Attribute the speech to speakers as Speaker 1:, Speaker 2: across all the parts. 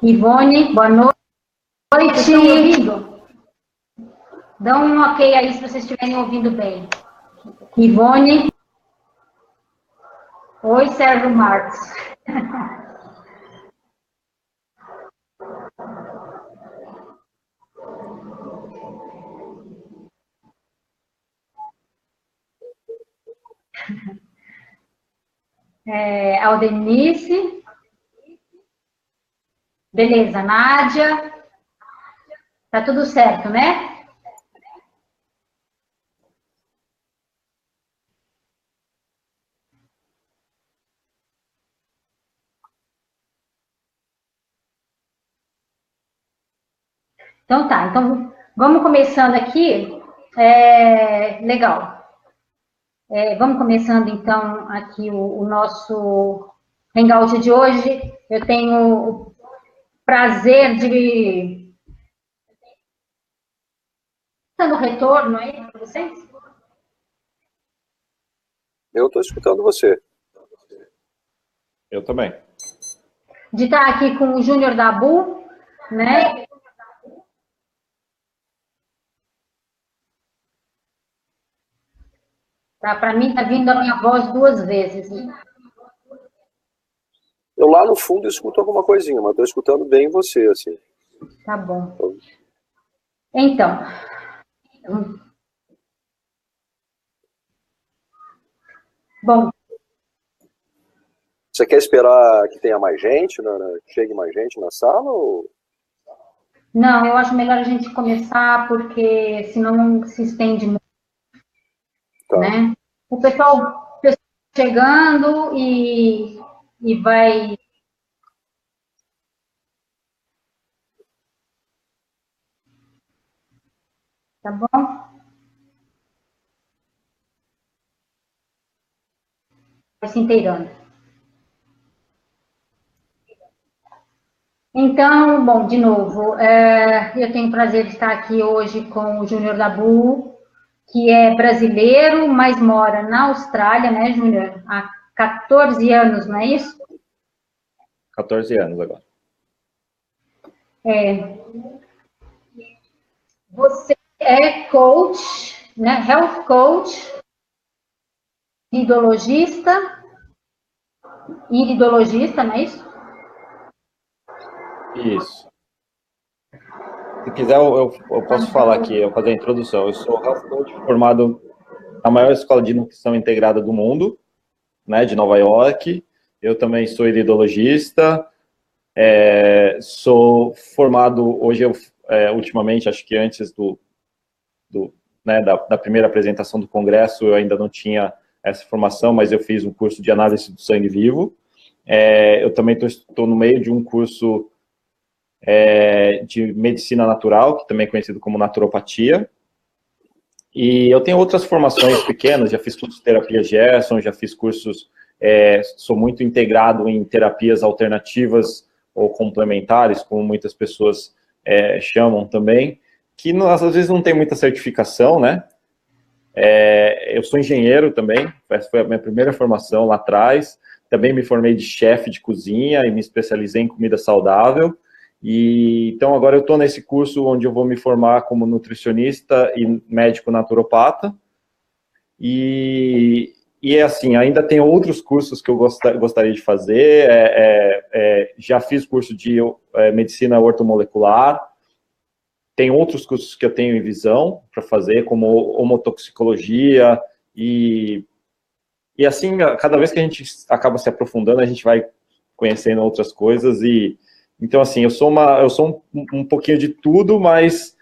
Speaker 1: Ivone, boa noite. Estão me ouvindo? Dão um ok aí se vocês estiverem ouvindo bem. Ivone. Oi, Sérgio Marcos. Aldenice. Beleza, Nádia. Tá tudo certo, né? Então tá, então vamos começando aqui. Legal. Vamos começando então aqui o nosso hangout de hoje. Eu tenho o prazer de dando retorno aí para vocês.
Speaker 2: Eu estou escutando você.
Speaker 3: Eu também.
Speaker 1: De estar aqui com o Júnior da ABU, né? Tá, para mim tá vindo a minha voz duas vezes.
Speaker 2: Eu lá no fundo escuto alguma coisinha, mas estou escutando bem você, assim.
Speaker 1: Tá bom. Então. Bom.
Speaker 2: Você quer esperar que tenha mais gente, que chegue mais gente na sala? Ou...
Speaker 1: Não, eu acho melhor a gente começar, porque senão se estende muito. Tá. Né? O pessoal chegando e vai... Tá bom? Vai se inteirando. Então, bom, de novo, eu tenho o prazer de estar aqui hoje com o Júnior da ABU, que é brasileiro, mas mora na Austrália, né, Júnior? Há 14 anos, não é isso?
Speaker 3: 14 anos agora.
Speaker 1: Você é coach, né? Health coach, iridologista, não é isso?
Speaker 3: Isso. Se quiser, eu posso falar aqui, eu fazer a introdução. Eu sou health coach formado na maior escola de nutrição integrada do mundo, né, de Nova York. Eu também sou iridologista, sou formado, hoje, ultimamente, acho que antes da primeira apresentação do congresso, eu ainda não tinha essa formação, mas eu fiz um curso de análise do sangue vivo. Eu também estou no meio de um curso de medicina natural, que também é conhecido como naturopatia. E eu tenho outras formações pequenas, já fiz curso de terapia Gerson, já fiz cursos, sou muito integrado em terapias alternativas ou complementares, como muitas pessoas chamam também, que às vezes não tem muita certificação, né? Eu sou engenheiro também, essa foi a minha primeira formação lá atrás, também me formei de chefe de cozinha e me especializei em comida saudável. E então agora eu estou nesse curso onde eu vou me formar como nutricionista e médico naturopata. E assim, ainda tem outros cursos que eu gostaria de fazer. Já fiz curso de medicina ortomolecular. Tem outros cursos que eu tenho em visão para fazer, como homotoxicologia. E assim, cada vez que a gente acaba se aprofundando, a gente vai conhecendo outras coisas. Então, assim, eu sou um pouquinho de tudo, mas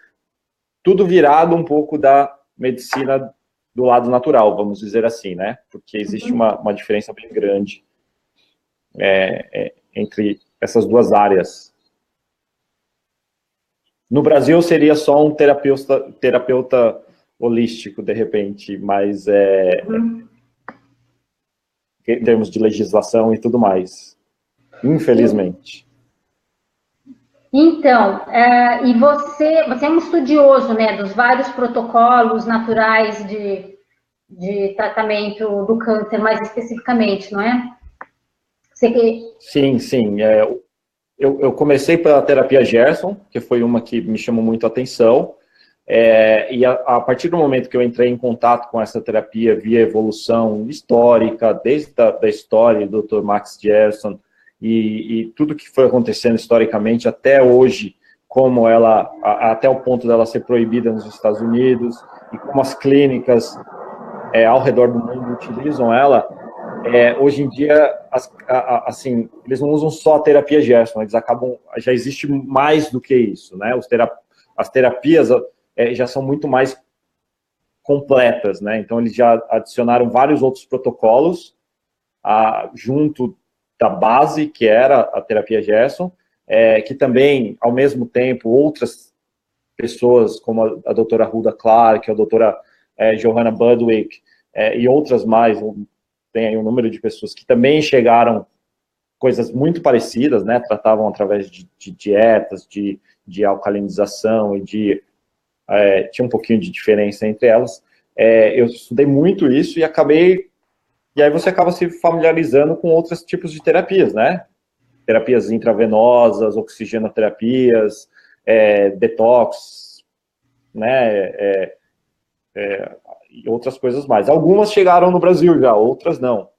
Speaker 3: tudo virado um pouco da medicina do lado natural, vamos dizer assim, né? Porque existe uma diferença bem grande entre essas duas áreas. No Brasil, eu seria só um terapeuta holístico, de repente, mas em termos de legislação e tudo mais, infelizmente.
Speaker 1: Então, e você é um estudioso, né, dos vários protocolos naturais de tratamento do câncer, mais especificamente, não é?
Speaker 3: Sim, sim. Eu comecei pela terapia Gerson, que foi uma que me chamou muito a atenção, e a partir do momento que eu entrei em contato com essa terapia via evolução histórica, desde da história do Dr. Max Gerson, e tudo que foi acontecendo historicamente até hoje, como ela, até o ponto dela ser proibida nos Estados Unidos, e como as clínicas ao redor do mundo utilizam ela, hoje em dia, assim, eles não usam só a terapia Gerson, eles acabam, já existe mais do que isso, né? As terapias já são muito mais completas, né? Então, eles já adicionaram vários outros protocolos junto da base, que era a terapia Gerson, que também, ao mesmo tempo, outras pessoas, como a doutora Hulda Clark, a doutora Johanna Budwig, e outras mais, tem aí um número de pessoas que também chegaram coisas muito parecidas, né? Tratavam através de dietas, de alcalinização e tinha um pouquinho de diferença entre elas. Eu estudei muito isso e aí você acaba se familiarizando com outros tipos de terapias, né? Terapias intravenosas, oxigenoterapias, detox, né? E outras coisas mais. Algumas chegaram no Brasil já, outras não,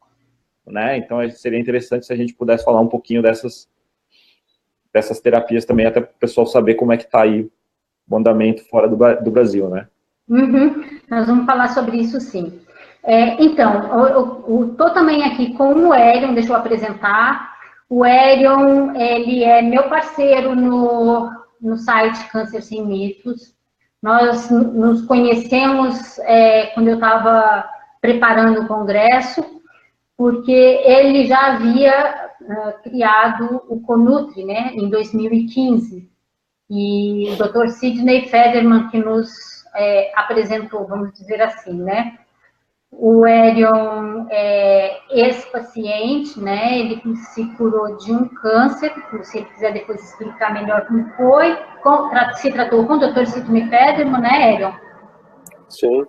Speaker 3: né? Então seria interessante se a gente pudesse falar um pouquinho dessas terapias também, até para o pessoal saber como é que está aí o andamento fora do Brasil, né?
Speaker 1: Uhum. Nós vamos falar sobre isso, sim. Então, eu estou também aqui com o Hélio, deixa eu apresentar. O Hélio, ele é meu parceiro no site Câncer Sem Mitos. Nós nos conhecemos quando eu estava preparando o congresso, porque ele já havia criado o Conutri, né, em 2015. E o Dr. Sidney Federman que nos apresentou, vamos dizer assim, né? O Erion é ex-paciente, né? Ele se curou de um câncer, se ele quiser depois explicar melhor como foi. Se tratou com o Dr. Sidney Federman, né, Erion?
Speaker 2: Sim.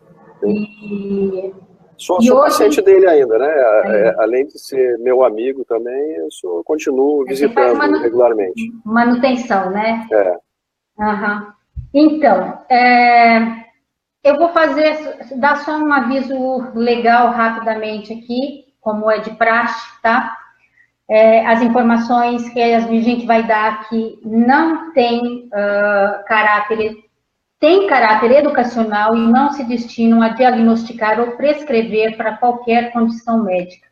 Speaker 2: Sou
Speaker 1: hoje,
Speaker 2: paciente dele ainda, né? Além de ser meu amigo também, eu continuo visitando regularmente.
Speaker 1: Manutenção, né? Uhum. Então, eu vou dar só um aviso legal rapidamente aqui, como é de praxe, tá? As informações que a gente vai dar aqui não tem caráter educacional e não se destinam a diagnosticar ou prescrever para qualquer condição médica.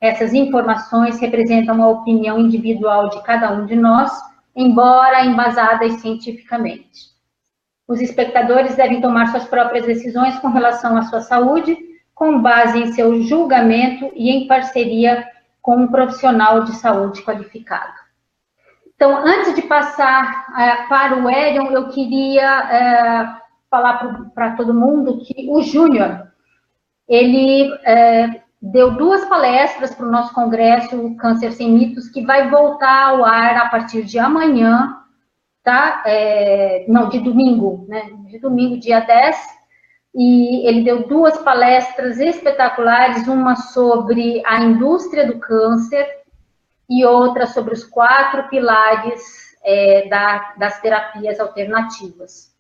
Speaker 1: Essas informações representam a opinião individual de cada um de nós, embora embasadas cientificamente. Os espectadores devem tomar suas próprias decisões com relação à sua saúde, com base em seu julgamento e em parceria com um profissional de saúde qualificado. Então, antes de passar para o Erion, eu queria falar para todo mundo que o Júnior, ele deu 2 palestras para o nosso congresso, o Câncer Sem Mitos, que vai voltar ao ar a partir de amanhã, tá? Não, de domingo, né? De domingo, dia 10. E ele deu 2 palestras espetaculares, uma sobre a indústria do câncer e outra sobre os 4 pilares das terapias alternativas.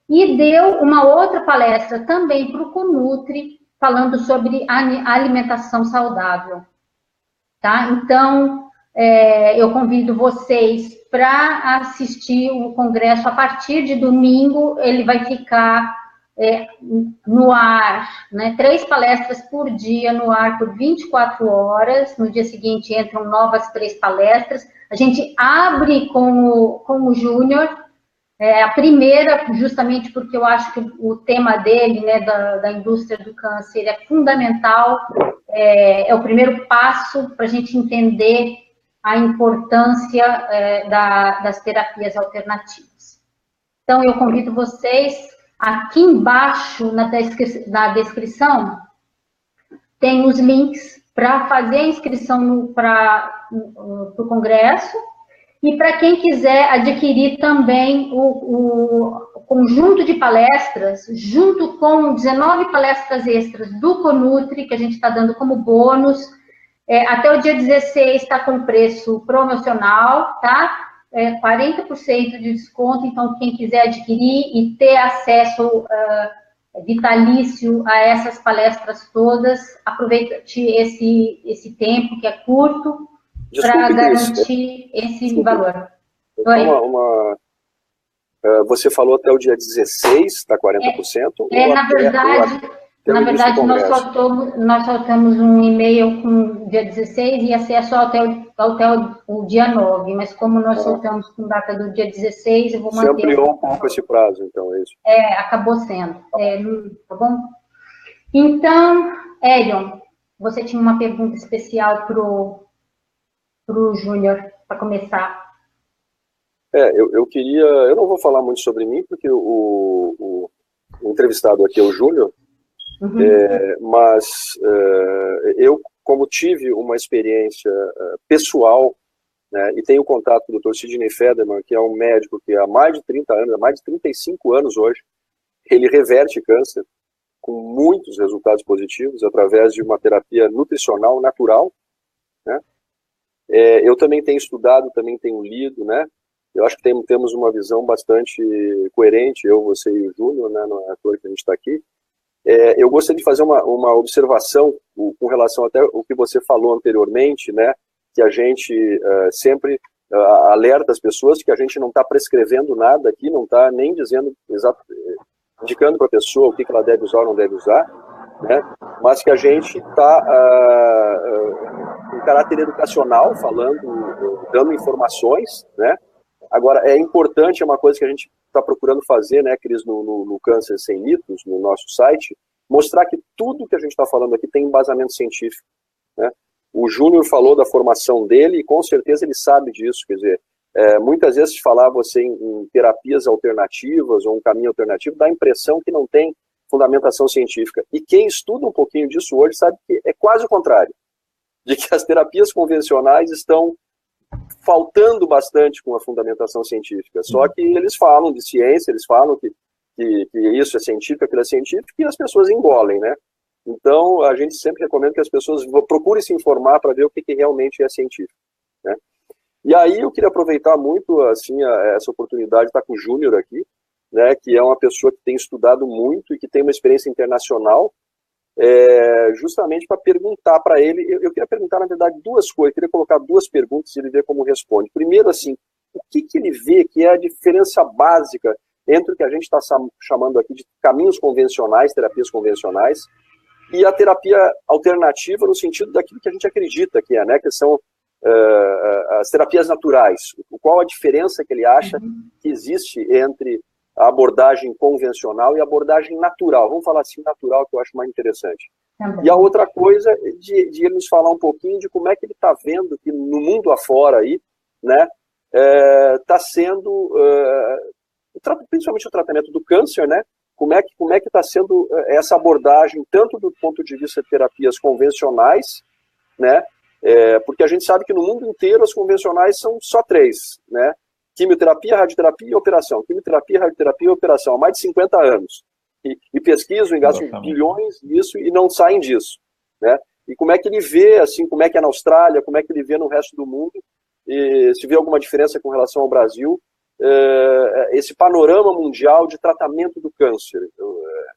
Speaker 1: E deu uma outra palestra também para o Conutri, falando sobre a alimentação saudável. Tá? Então, eu convido vocês para assistir o congresso a partir de domingo. Ele vai ficar no ar, né, 3 palestras por dia no ar por 24 horas. No dia seguinte entram novas 3 palestras. A gente abre com o Júnior, a primeira, justamente porque eu acho que o tema dele, né, da indústria do câncer, é fundamental, é o primeiro passo para a gente entender a importância das terapias alternativas. Então, eu convido vocês, aqui embaixo na descrição, tem os links para fazer a inscrição para o congresso, e para quem quiser adquirir também o conjunto de palestras, junto com 19 palestras extras do Conutri, que a gente está dando como bônus, Até o dia 16 está com preço promocional, tá? 40% de desconto, então quem quiser adquirir e ter acesso vitalício a essas palestras todas, aproveite esse tempo que é curto para garantir esse valor.
Speaker 2: Você falou até o dia 16, está 40%?
Speaker 1: Na verdade, nós soltamos um e-mail com o dia 16 e acesso até o dia 9, mas como nós soltamos com data do dia 16, eu vou manter...
Speaker 2: Você ampliou um pouco esse prazo, então, é isso?
Speaker 1: Acabou sendo, tá bom? Então, Elion, você tinha uma pergunta especial pro Júnior, para começar.
Speaker 2: Eu queria... Eu não vou falar muito sobre mim, porque o entrevistado aqui é o Júnior, mas eu, como tive uma experiência pessoal, né, e tenho contato com o Dr. Sidney Federman, que é um médico que há mais de 30 anos, há mais de 35 anos hoje, ele reverte câncer com muitos resultados positivos através de uma terapia nutricional natural, né? Eu também tenho estudado, também tenho lido, né? Eu acho que temos uma visão bastante coerente, eu, você e o Júnior, né, não é à toa que a gente está aqui. Eu gostaria de fazer uma observação com relação até o que você falou anteriormente, né, que a gente sempre alerta as pessoas que a gente não está prescrevendo nada aqui, não está nem dizendo, indicando para a pessoa o que ela deve usar ou não deve usar, né, mas que a gente está em caráter educacional, dando informações, né. Agora, é importante, é uma coisa que a gente está procurando fazer, né, Cris, no Câncer Sem Mitos, no nosso site, mostrar que tudo que a gente está falando aqui tem embasamento científico, né? O Júnior falou da formação dele e com certeza ele sabe disso, quer dizer, muitas vezes falar você em terapias alternativas ou um caminho alternativo dá a impressão que não tem fundamentação científica. E quem estuda um pouquinho disso hoje sabe que é quase o contrário, de que as terapias convencionais estão faltando bastante com a fundamentação científica. Só que eles falam de ciência, eles falam que isso é científico, aquilo é científico, e as pessoas engolem, né? Então, a gente sempre recomenda que as pessoas procurem se informar para ver o que realmente é científico, né? E aí eu queria aproveitar muito, assim, essa oportunidade de estar com o Júnior aqui, né, que é uma pessoa que tem estudado muito e que tem uma experiência internacional, justamente para perguntar para ele, eu queria perguntar, na verdade, duas coisas, eu queria colocar duas perguntas e ele ver como responde. Primeiro, assim, o que ele vê que é a diferença básica entre o que a gente está chamando aqui de caminhos convencionais, terapias convencionais, e a terapia alternativa no sentido daquilo que a gente acredita que é, né, que são as terapias naturais. Qual a diferença que ele acha que existe entre a abordagem convencional e a abordagem natural? Vamos falar assim, natural, que eu acho mais interessante. E a outra coisa, de ele nos falar um pouquinho de como é que ele está vendo que no mundo afora aí, né, está sendo, principalmente o tratamento do câncer, né, como é que está sendo essa abordagem, tanto do ponto de vista de terapias convencionais, né, porque a gente sabe que no mundo inteiro as convencionais são só 3, né, quimioterapia, radioterapia e operação. Quimioterapia, radioterapia e operação há mais de 50 anos. E pesquisam e gastam bilhões nisso e não saem disso, né? E como é que ele vê, assim, como é que é na Austrália, como é que ele vê no resto do mundo, e se vê alguma diferença com relação ao Brasil, esse panorama mundial de tratamento do câncer,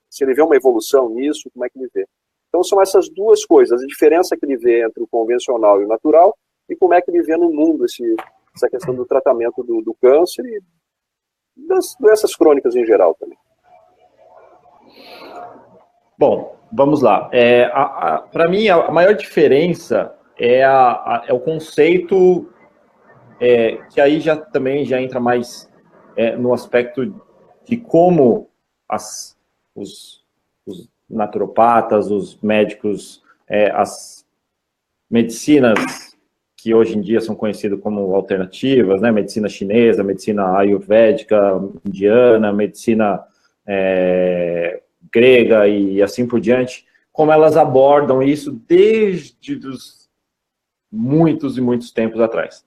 Speaker 2: se ele vê uma evolução nisso, como é que ele vê? Então são essas duas coisas, a diferença que ele vê entre o convencional e o natural, e como é que ele vê no mundo essa questão do tratamento do câncer e das doenças crônicas em geral também.
Speaker 3: Bom, vamos lá. Para mim, a maior diferença é o conceito, que aí também entra mais no aspecto de como os naturopatas, os médicos, as medicinas que hoje em dia são conhecidas como alternativas, né? Medicina chinesa, medicina ayurvédica, indiana, medicina grega e assim por diante, como elas abordam isso desde os muitos e muitos tempos atrás.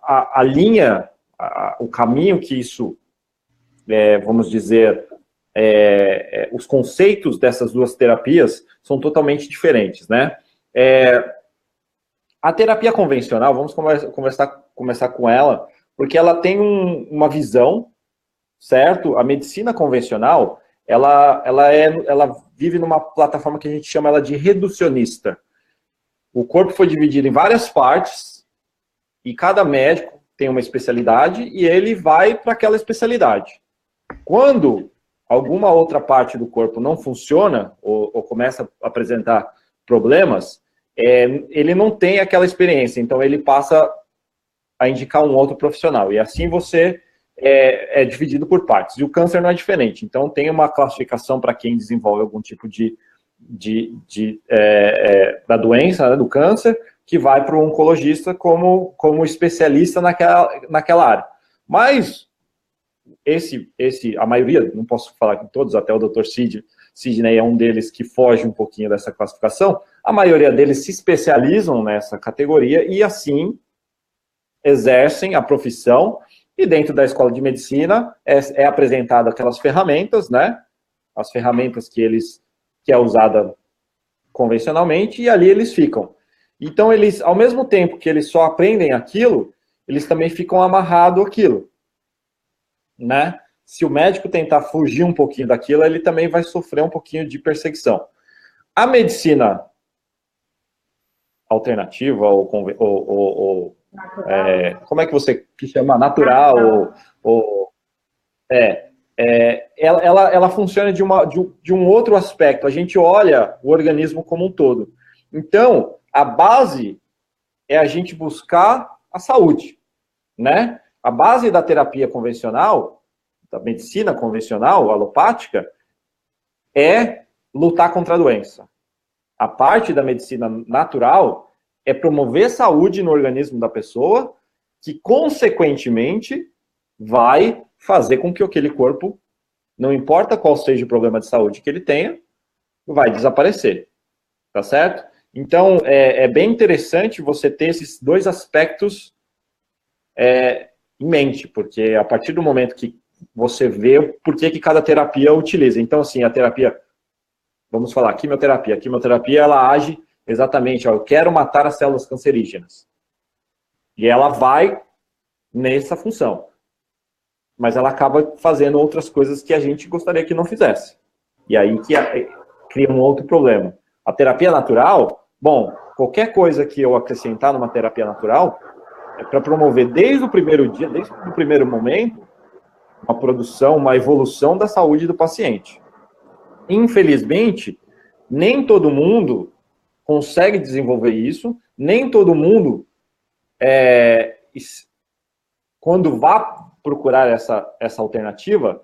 Speaker 3: A linha, o caminho que isso, vamos dizer, os conceitos dessas duas terapias são totalmente diferentes, né? A terapia convencional, vamos começar com ela, porque ela tem uma visão, certo? A medicina convencional, ela vive numa plataforma que a gente chama ela de reducionista. O corpo foi dividido em várias partes, e cada médico tem uma especialidade, e ele vai para aquela especialidade. Quando alguma outra parte do corpo não funciona, ou começa a apresentar problemas, ele não tem aquela experiência, então ele passa a indicar um outro profissional, e assim você é dividido por partes. E o câncer não é diferente, então tem uma classificação para quem desenvolve algum tipo da doença, né, do câncer, que vai para o oncologista como especialista naquela área. Mas a maioria, não posso falar que todos, até o Dr. Sidney é um deles que foge um pouquinho dessa classificação, a maioria deles se especializam nessa categoria e assim exercem a profissão, e dentro da escola de medicina é apresentado aquelas ferramentas, né? As ferramentas que é usada convencionalmente, e ali eles ficam. Então, eles, ao mesmo tempo que eles só aprendem aquilo, eles também ficam amarrados àquilo, né? Se o médico tentar fugir um pouquinho daquilo, ele também vai sofrer um pouquinho de perseguição. A medicina alternativa, como é que você chama? Natural, ela funciona de um outro aspecto. A gente olha o organismo como um todo. Então, a base é a gente buscar a saúde, né? A base da terapia convencional, da medicina convencional, alopática, é lutar contra a doença. A parte da medicina natural é promover saúde no organismo da pessoa, que, consequentemente, vai fazer com que aquele corpo, não importa qual seja o problema de saúde que ele tenha, vai desaparecer. Tá certo? Então, é bem interessante você ter esses dois aspectos em mente, porque a partir do momento que você vê por que cada terapia utiliza. Então, assim, a terapia, vamos falar, quimioterapia. A quimioterapia, ela age exatamente, eu quero matar as células cancerígenas. E ela vai nessa função. Mas ela acaba fazendo outras coisas que a gente gostaria que não fizesse. E aí que cria um outro problema. A terapia natural, bom, qualquer coisa que eu acrescentar numa terapia natural é para promover desde o primeiro dia, desde o primeiro momento, uma produção, uma evolução da saúde do paciente. Infelizmente, nem todo mundo consegue desenvolver isso, nem todo mundo, quando vá procurar essa alternativa,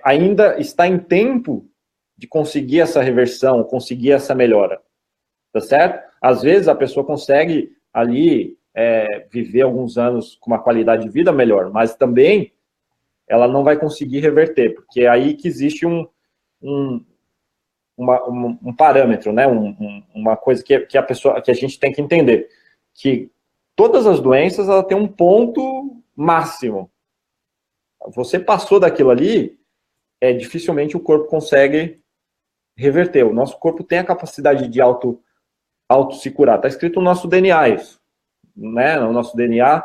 Speaker 3: ainda está em tempo de conseguir essa reversão, conseguir essa melhora, tá certo? Às vezes a pessoa consegue ali viver alguns anos com uma qualidade de vida melhor, mas também ela não vai conseguir reverter, porque é aí que existe um parâmetro, né? Uma coisa que a gente tem que entender, que todas as doenças ela tem um ponto máximo. Você passou daquilo ali, dificilmente o corpo consegue reverter. O nosso corpo tem a capacidade de auto se curar. Está escrito no nosso DNA isso, né? No nosso DNA,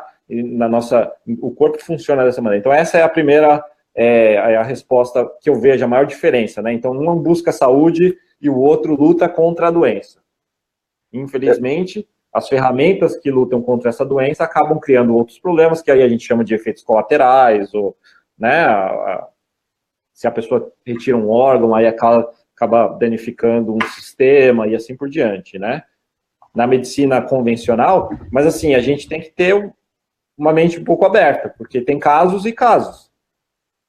Speaker 3: o corpo funciona dessa maneira. Então essa é a primeira, a resposta que eu vejo, a maior diferença, né? Então um busca saúde e o outro luta contra a doença. Infelizmente, as ferramentas que lutam contra essa doença acabam criando outros problemas, que aí a gente chama de efeitos colaterais, ou, né, se a pessoa retira um órgão, aí acaba danificando um sistema e assim por diante, né? Na medicina convencional, mas assim, a gente tem que ter uma mente um pouco aberta, porque tem casos e casos.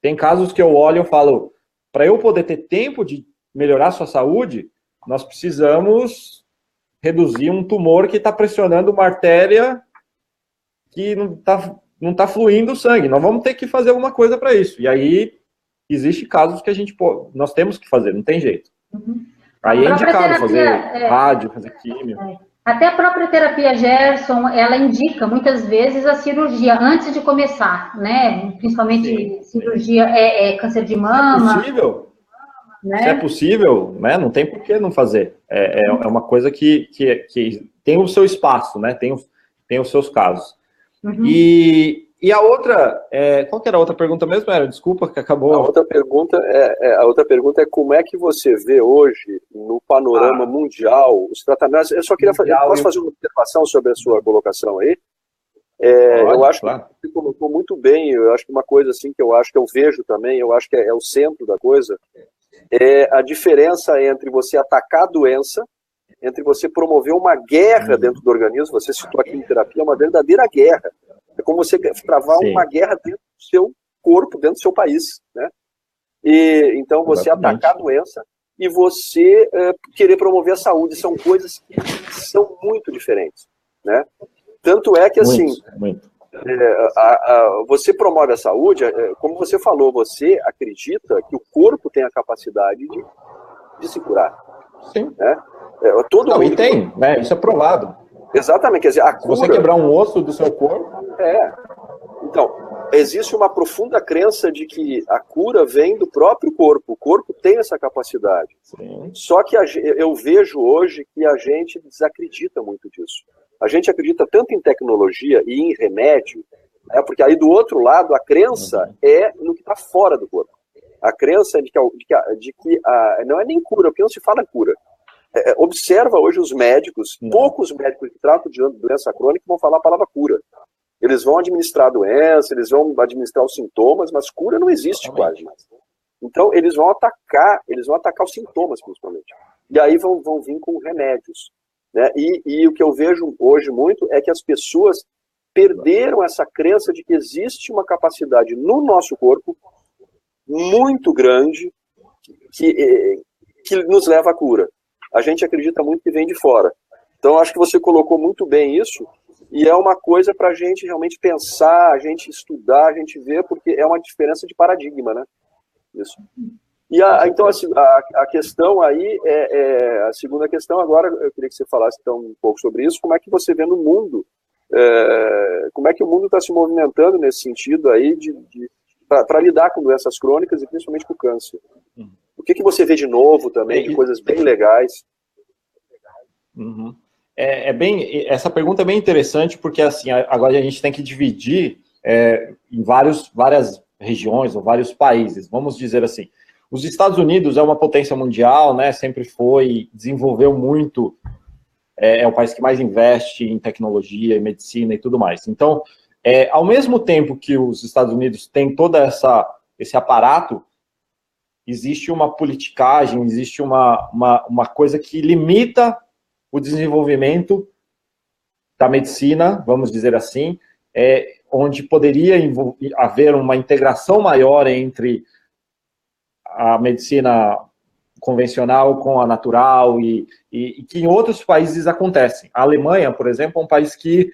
Speaker 3: Tem casos que eu olho e eu falo, para eu poder ter tempo de melhorar a sua saúde, nós precisamos reduzir um tumor que está pressionando uma artéria que não tá fluindo o sangue. Nós vamos ter que fazer alguma coisa para isso. E aí, existe casos que nós temos que fazer, não tem jeito.
Speaker 1: Uhum.
Speaker 3: Aí é indicado fazer rádio, fazer químio.
Speaker 1: Até a própria terapia Gerson, ela indica muitas vezes a cirurgia antes de começar, né? Principalmente cirurgia câncer de mama.
Speaker 3: É possível?
Speaker 1: né?
Speaker 3: Se é possível, né, não tem por que não fazer. É uma coisa que tem o seu espaço, né? Tem os seus casos.
Speaker 1: Uhum.
Speaker 3: E a outra, qual que era a outra pergunta mesmo? Desculpa, que acabou.
Speaker 2: A outra pergunta é como é que você vê hoje, no panorama mundial, os tratamentos. Eu só queria posso fazer uma observação sobre a sua colocação aí? Eu acho que você colocou muito bem. Eu acho que uma coisa assim que eu vejo também, eu acho que é o centro da coisa, é a diferença entre você atacar a doença, entre você promover uma guerra dentro do organismo. Você citou aqui em terapia, uma verdadeira guerra. É como você travar uma guerra dentro do seu corpo, dentro do seu país, né? E então você atacar a doença e você querer promover a saúde, são coisas que são muito diferentes, né? Tanto é que assim, você promove a saúde, como você falou, você acredita que o corpo tem a capacidade de se curar.
Speaker 3: Sim.
Speaker 2: Né?
Speaker 3: E tem, né? Isso é provado.
Speaker 2: Exatamente, quer dizer, a cura...
Speaker 3: Se você quebrar um osso do seu corpo...
Speaker 2: Então, existe uma profunda crença de que a cura vem do próprio corpo. O corpo tem essa capacidade.
Speaker 3: Sim.
Speaker 2: Só que eu vejo hoje que a gente desacredita muito disso. A gente acredita tanto em tecnologia e em remédio, porque aí do outro lado a crença é no que está fora do corpo. A crença é de que não é nem cura, porque não se fala cura. Observa hoje os médicos, poucos médicos que tratam de doença crônica vão falar a palavra cura. Eles vão administrar a doença, eles vão administrar os sintomas, mas cura não existe quase mais. Então, eles vão atacar os sintomas, principalmente. E aí vão vir com remédios. Né? E o que eu vejo hoje muito é que as pessoas perderam essa crença de que existe uma capacidade no nosso corpo muito grande que nos leva à cura. A gente acredita muito que vem de fora. Então, acho que você colocou muito bem isso, e é uma coisa para a gente realmente pensar, a gente estudar, a gente ver, porque é uma diferença de paradigma, né? Isso. E então, assim, a questão aí, a segunda questão, agora eu queria que você falasse então, um pouco sobre isso, como é que você vê no mundo, como é que o mundo está se movimentando nesse sentido aí, para lidar com doenças crônicas e principalmente com o câncer. O que você vê de novo também, de coisas bem legais?
Speaker 3: Uhum. Essa pergunta é bem interessante, porque assim, agora a gente tem que dividir em várias regiões ou vários países. Vamos dizer assim, os Estados Unidos é uma potência mundial, né? Sempre foi, desenvolveu muito, é o país que mais investe em tecnologia, em medicina e tudo mais. Então, ao mesmo tempo que os Estados Unidos têm todo esse aparato, existe uma politicagem, existe uma coisa que limita o desenvolvimento da medicina, vamos dizer assim, onde poderia haver uma integração maior entre a medicina convencional com a natural e que em outros países acontecem. A Alemanha, por exemplo, é um país que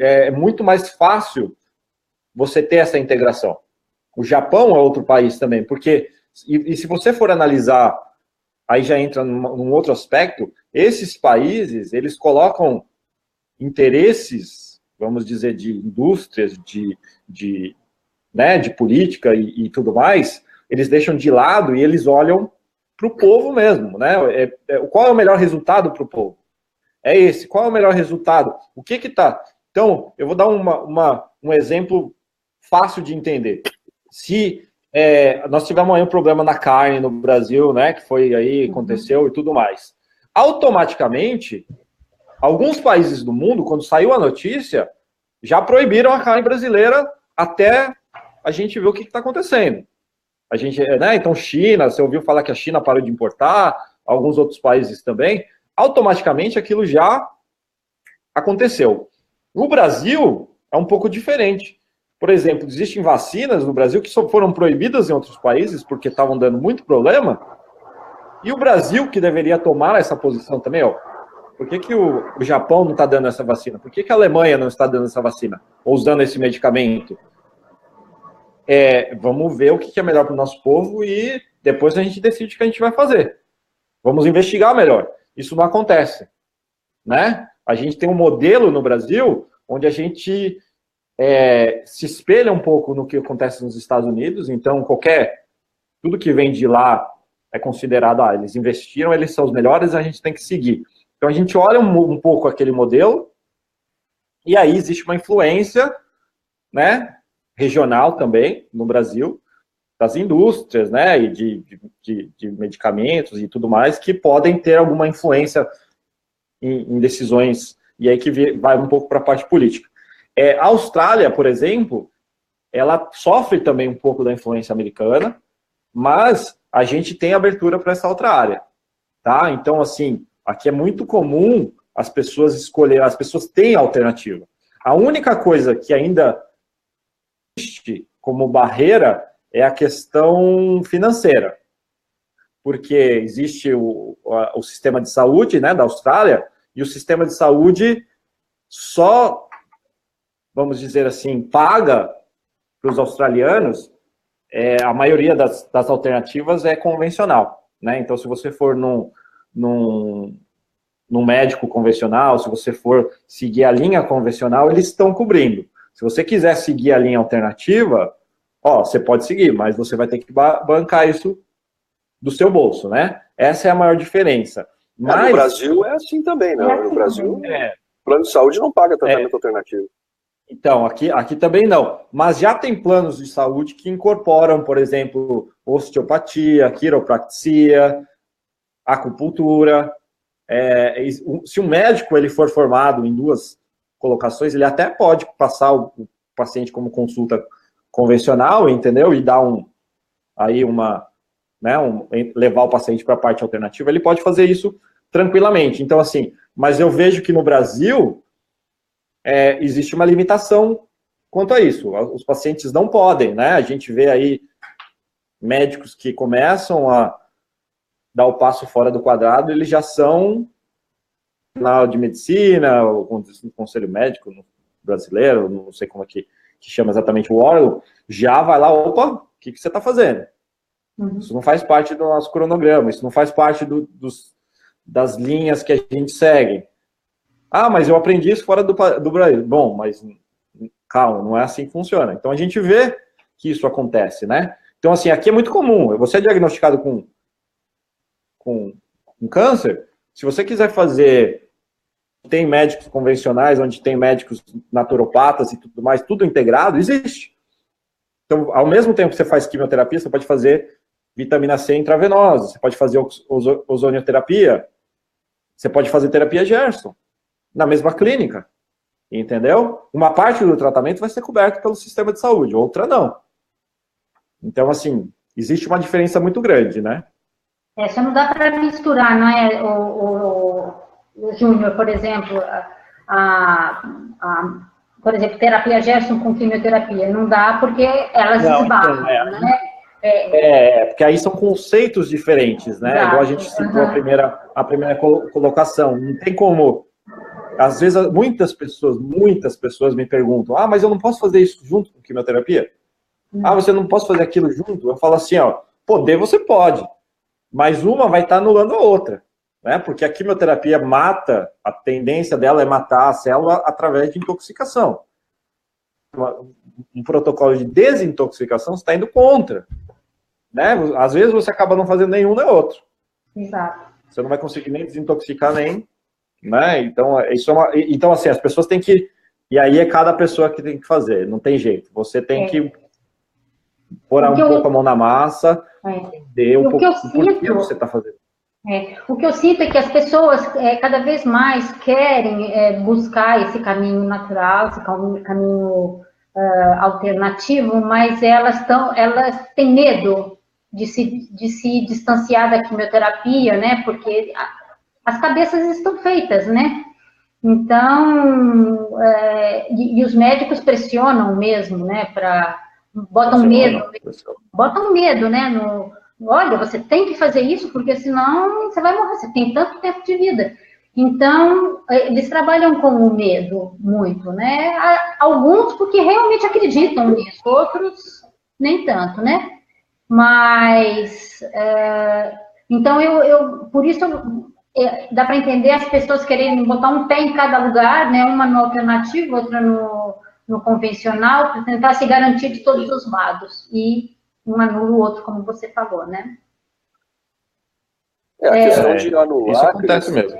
Speaker 3: é muito mais fácil você ter essa integração. O Japão é outro país também, porque, e se você for analisar, aí já entra num outro aspecto, esses países, eles colocam interesses, vamos dizer, de indústrias, de política e tudo mais, eles deixam de lado e eles olham para o povo mesmo, né? Qual é o melhor resultado para o povo? É esse. Qual é o melhor resultado? O que está... Então, eu vou dar um exemplo fácil de entender. Se nós tivemos aí um problema na carne no Brasil, né, que foi aí, aconteceu e tudo mais, automaticamente, alguns países do mundo, quando saiu a notícia, já proibiram a carne brasileira até a gente ver o que está acontecendo. A gente, né, então China, você ouviu falar que a China parou de importar, alguns outros países também, automaticamente aquilo já aconteceu. No Brasil, é um pouco diferente. Por exemplo, existem vacinas no Brasil que só foram proibidas em outros países porque estavam dando muito problema, e o Brasil, que deveria tomar essa posição também, por que o Japão não está dando essa vacina? Por que a Alemanha não está dando essa vacina? Ou usando esse medicamento? Vamos ver o que é melhor para o nosso povo e depois a gente decide o que a gente vai fazer. Vamos investigar melhor. Isso não acontece, né? A gente tem um modelo no Brasil onde a gente se espelha um pouco no que acontece nos Estados Unidos, então tudo que vem de lá é considerado, eles investiram, eles são os melhores, a gente tem que seguir. Então, a gente olha um pouco aquele modelo, e aí existe uma influência, né, regional também, no Brasil, das indústrias, né, e de medicamentos e tudo mais, que podem ter alguma influência em decisões, e aí que vai um pouco para a parte política. A Austrália, por exemplo, ela sofre também um pouco da influência americana, mas a gente tem abertura para essa outra área, tá? Então, assim, aqui é muito comum as pessoas escolherem, as pessoas têm alternativa. A única coisa que ainda existe como barreira é a questão financeira, porque existe o sistema de saúde, né, da Austrália, e o sistema de saúde só, vamos dizer assim, paga para os australianos, a maioria das alternativas é convencional, né? Então, se você for num médico convencional, se você for seguir a linha convencional, eles estão cobrindo. Se você quiser seguir a linha alternativa, você pode seguir, mas você vai ter que bancar isso do seu bolso, né? Essa é a maior diferença. Mas
Speaker 2: no Brasil é assim também, né? No Brasil, o plano de saúde não paga tratamento alternativo.
Speaker 3: Então, aqui também não. Mas já tem planos de saúde que incorporam, por exemplo, osteopatia, quiropraxia, acupuntura. Se um médico ele for formado em 2 colocações, ele até pode passar o paciente como consulta convencional, entendeu? E dar levar o paciente para a parte alternativa, ele pode fazer isso tranquilamente. Então, assim, mas eu vejo que no Brasil existe uma limitação quanto a isso. Os pacientes não podem, né? A gente vê aí médicos que começam a dar o passo fora do quadrado, eles já são na aula de medicina, o conselho médico brasileiro, não sei como é que chama exatamente o órgão, já vai lá, opa, o que você está fazendo? Isso não faz parte do nosso cronograma, isso não faz parte das linhas que a gente segue. Mas eu aprendi isso fora do Brasil. Bom, mas calma, não é assim que funciona. Então, a gente vê que isso acontece, né? Então, assim, aqui é muito comum. Você é diagnosticado com câncer, se você quiser fazer... Tem médicos convencionais, onde tem médicos naturopatas e tudo mais, tudo integrado, existe. Então, ao mesmo tempo que você faz quimioterapia, você pode fazer vitamina C intravenosa, você pode fazer ozonioterapia, você pode fazer terapia Gerson, na mesma clínica, entendeu? Uma parte do tratamento vai ser coberto pelo sistema de saúde, outra não. Então, assim, existe uma diferença muito grande, né?
Speaker 1: Só não dá para misturar, não é, o Júnior, por exemplo, por exemplo, terapia Gerson com quimioterapia. Não dá porque elas esbarram, né?
Speaker 3: Porque aí são conceitos diferentes, né? Exato. Igual a gente citou a primeira colocação. Não tem como... Às vezes, muitas pessoas me perguntam, mas eu não posso fazer isso junto com quimioterapia? Você não pode fazer aquilo junto? Eu falo assim, poder você pode, mas uma vai estar anulando a outra, né? Porque a quimioterapia mata, a tendência dela é matar a célula através de intoxicação. Um protocolo de desintoxicação está indo contra, né? Às vezes você acaba não fazendo nenhum nem outro.
Speaker 1: Exato.
Speaker 3: Você não vai conseguir nem desintoxicar nem, né? Então, então assim, as pessoas têm que, e aí é cada pessoa que tem que fazer, não tem jeito. Você tem que pôr um pouco a mão na massa, entender um pouco por que você está fazendo.
Speaker 1: O que eu sinto é que as pessoas cada vez mais querem buscar esse caminho natural, esse caminho alternativo, mas elas têm medo de se distanciar da quimioterapia, né? Porque as cabeças estão feitas, né? Então, e os médicos pressionam mesmo, né? Botam medo, né? Olha, você tem que fazer isso, porque senão você vai morrer, você tem tanto tempo de vida. Então, eles trabalham com o medo muito, né? Alguns porque realmente acreditam nisso, outros nem tanto, né? Mas, então, por isso, dá para entender as pessoas querendo botar um pé em cada lugar, né? Uma no alternativo, outra no convencional, para tentar se garantir de todos os lados. E um anula o outro, como você falou, né?
Speaker 2: A questão de anular...
Speaker 3: Isso acontece mesmo.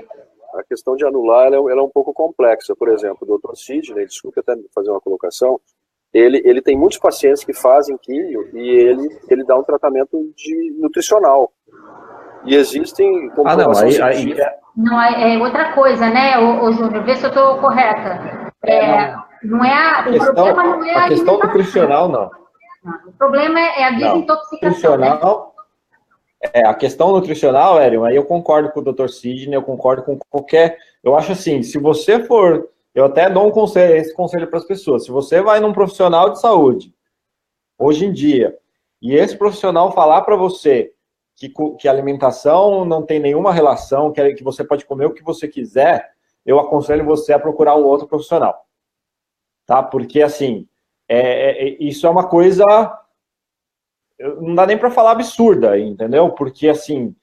Speaker 2: A questão de anular ela é um pouco complexa. Por exemplo, o Dr. Sidney, desculpe até fazer uma colocação, ele tem muitos pacientes que fazem químio e ele dá um tratamento nutricional. E existem comprovações científicas.
Speaker 1: Não, é outra coisa, né, ô Júnior? Vê se eu estou correta. Não é o problema não é
Speaker 3: a questão nutricional, não.
Speaker 1: O problema é a desintoxicação.
Speaker 3: A questão nutricional, Érion, aí eu concordo com o Dr. Sidney, eu concordo com qualquer... Eu acho assim, se você for... Eu até dou esse conselho para as pessoas. Se você vai num profissional de saúde, hoje em dia, e esse profissional falar para você que a alimentação não tem nenhuma relação, que você pode comer o que você quiser, eu aconselho você a procurar um outro profissional. Tá? Porque, assim, isso é uma coisa... Não dá nem para falar absurda, entendeu? Porque, assim,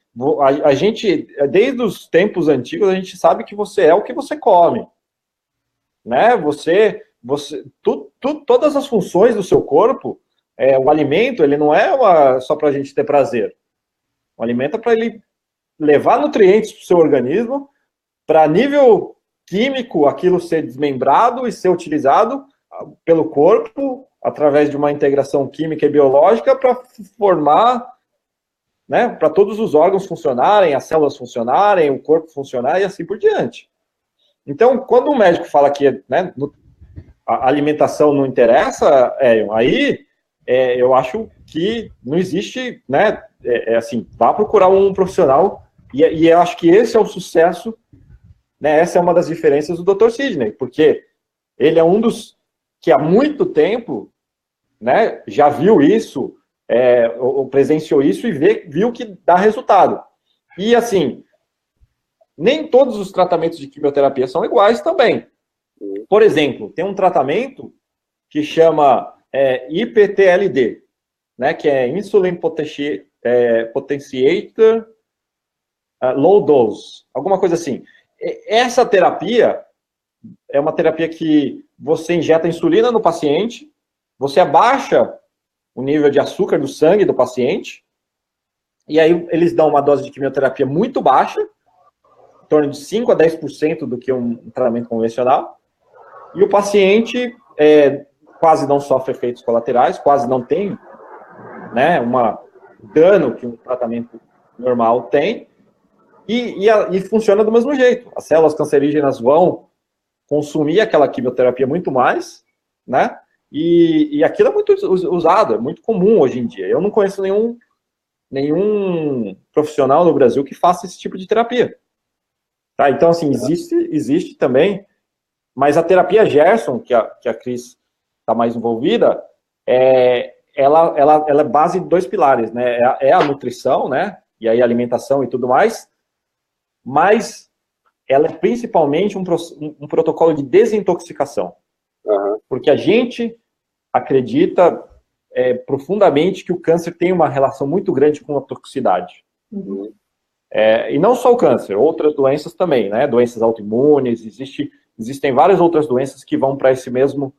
Speaker 3: a gente, desde os tempos antigos, a gente sabe que você é o que você come. Né? Todas as funções do seu corpo, o alimento, ele não é só para a gente ter prazer. O alimento é para ele levar nutrientes para o seu organismo, para nível químico, aquilo ser desmembrado e ser utilizado pelo corpo, através de uma integração química e biológica, para formar, né, para todos os órgãos funcionarem, as células funcionarem, o corpo funcionar e assim por diante. Então, quando o médico fala que, né, a alimentação não interessa, aí eu acho que não existe, né, assim, vá procurar um profissional, e eu acho que esse é o sucesso, né, essa é uma das diferenças do Dr. Sidney, porque ele é um dos que há muito tempo, né, já viu isso, ou presenciou isso e viu que dá resultado. E, assim, nem todos os tratamentos de quimioterapia são iguais também. Por exemplo, tem um tratamento que chama IPTLD, né, que é Insulin Potentiator Low Dose, alguma coisa assim. Essa terapia é uma terapia que você injeta insulina no paciente, você abaixa o nível de açúcar do sangue do paciente, e aí eles dão uma dose de quimioterapia muito baixa, em torno de 5 a 10% do que um tratamento convencional, e o paciente quase não sofre efeitos colaterais, quase não tem, né, dano que um tratamento normal tem, e funciona do mesmo jeito. As células cancerígenas vão consumir aquela quimioterapia muito mais, né, e aquilo é muito usado, é muito comum hoje em dia. Eu não conheço nenhum profissional no Brasil que faça esse tipo de terapia. Tá? Então, assim, existe também, mas a terapia Gerson, que a Cris está mais envolvida, ela é base de 2 pilares, né? É a nutrição, né? E aí a alimentação e tudo mais, mas ela é principalmente um protocolo de desintoxicação. Uhum. Porque a gente acredita profundamente que o câncer tem uma relação muito grande com a toxicidade. Uhum. E não só o câncer, outras doenças também, né? Doenças autoimunes, existem várias outras doenças que vão para esse mesmo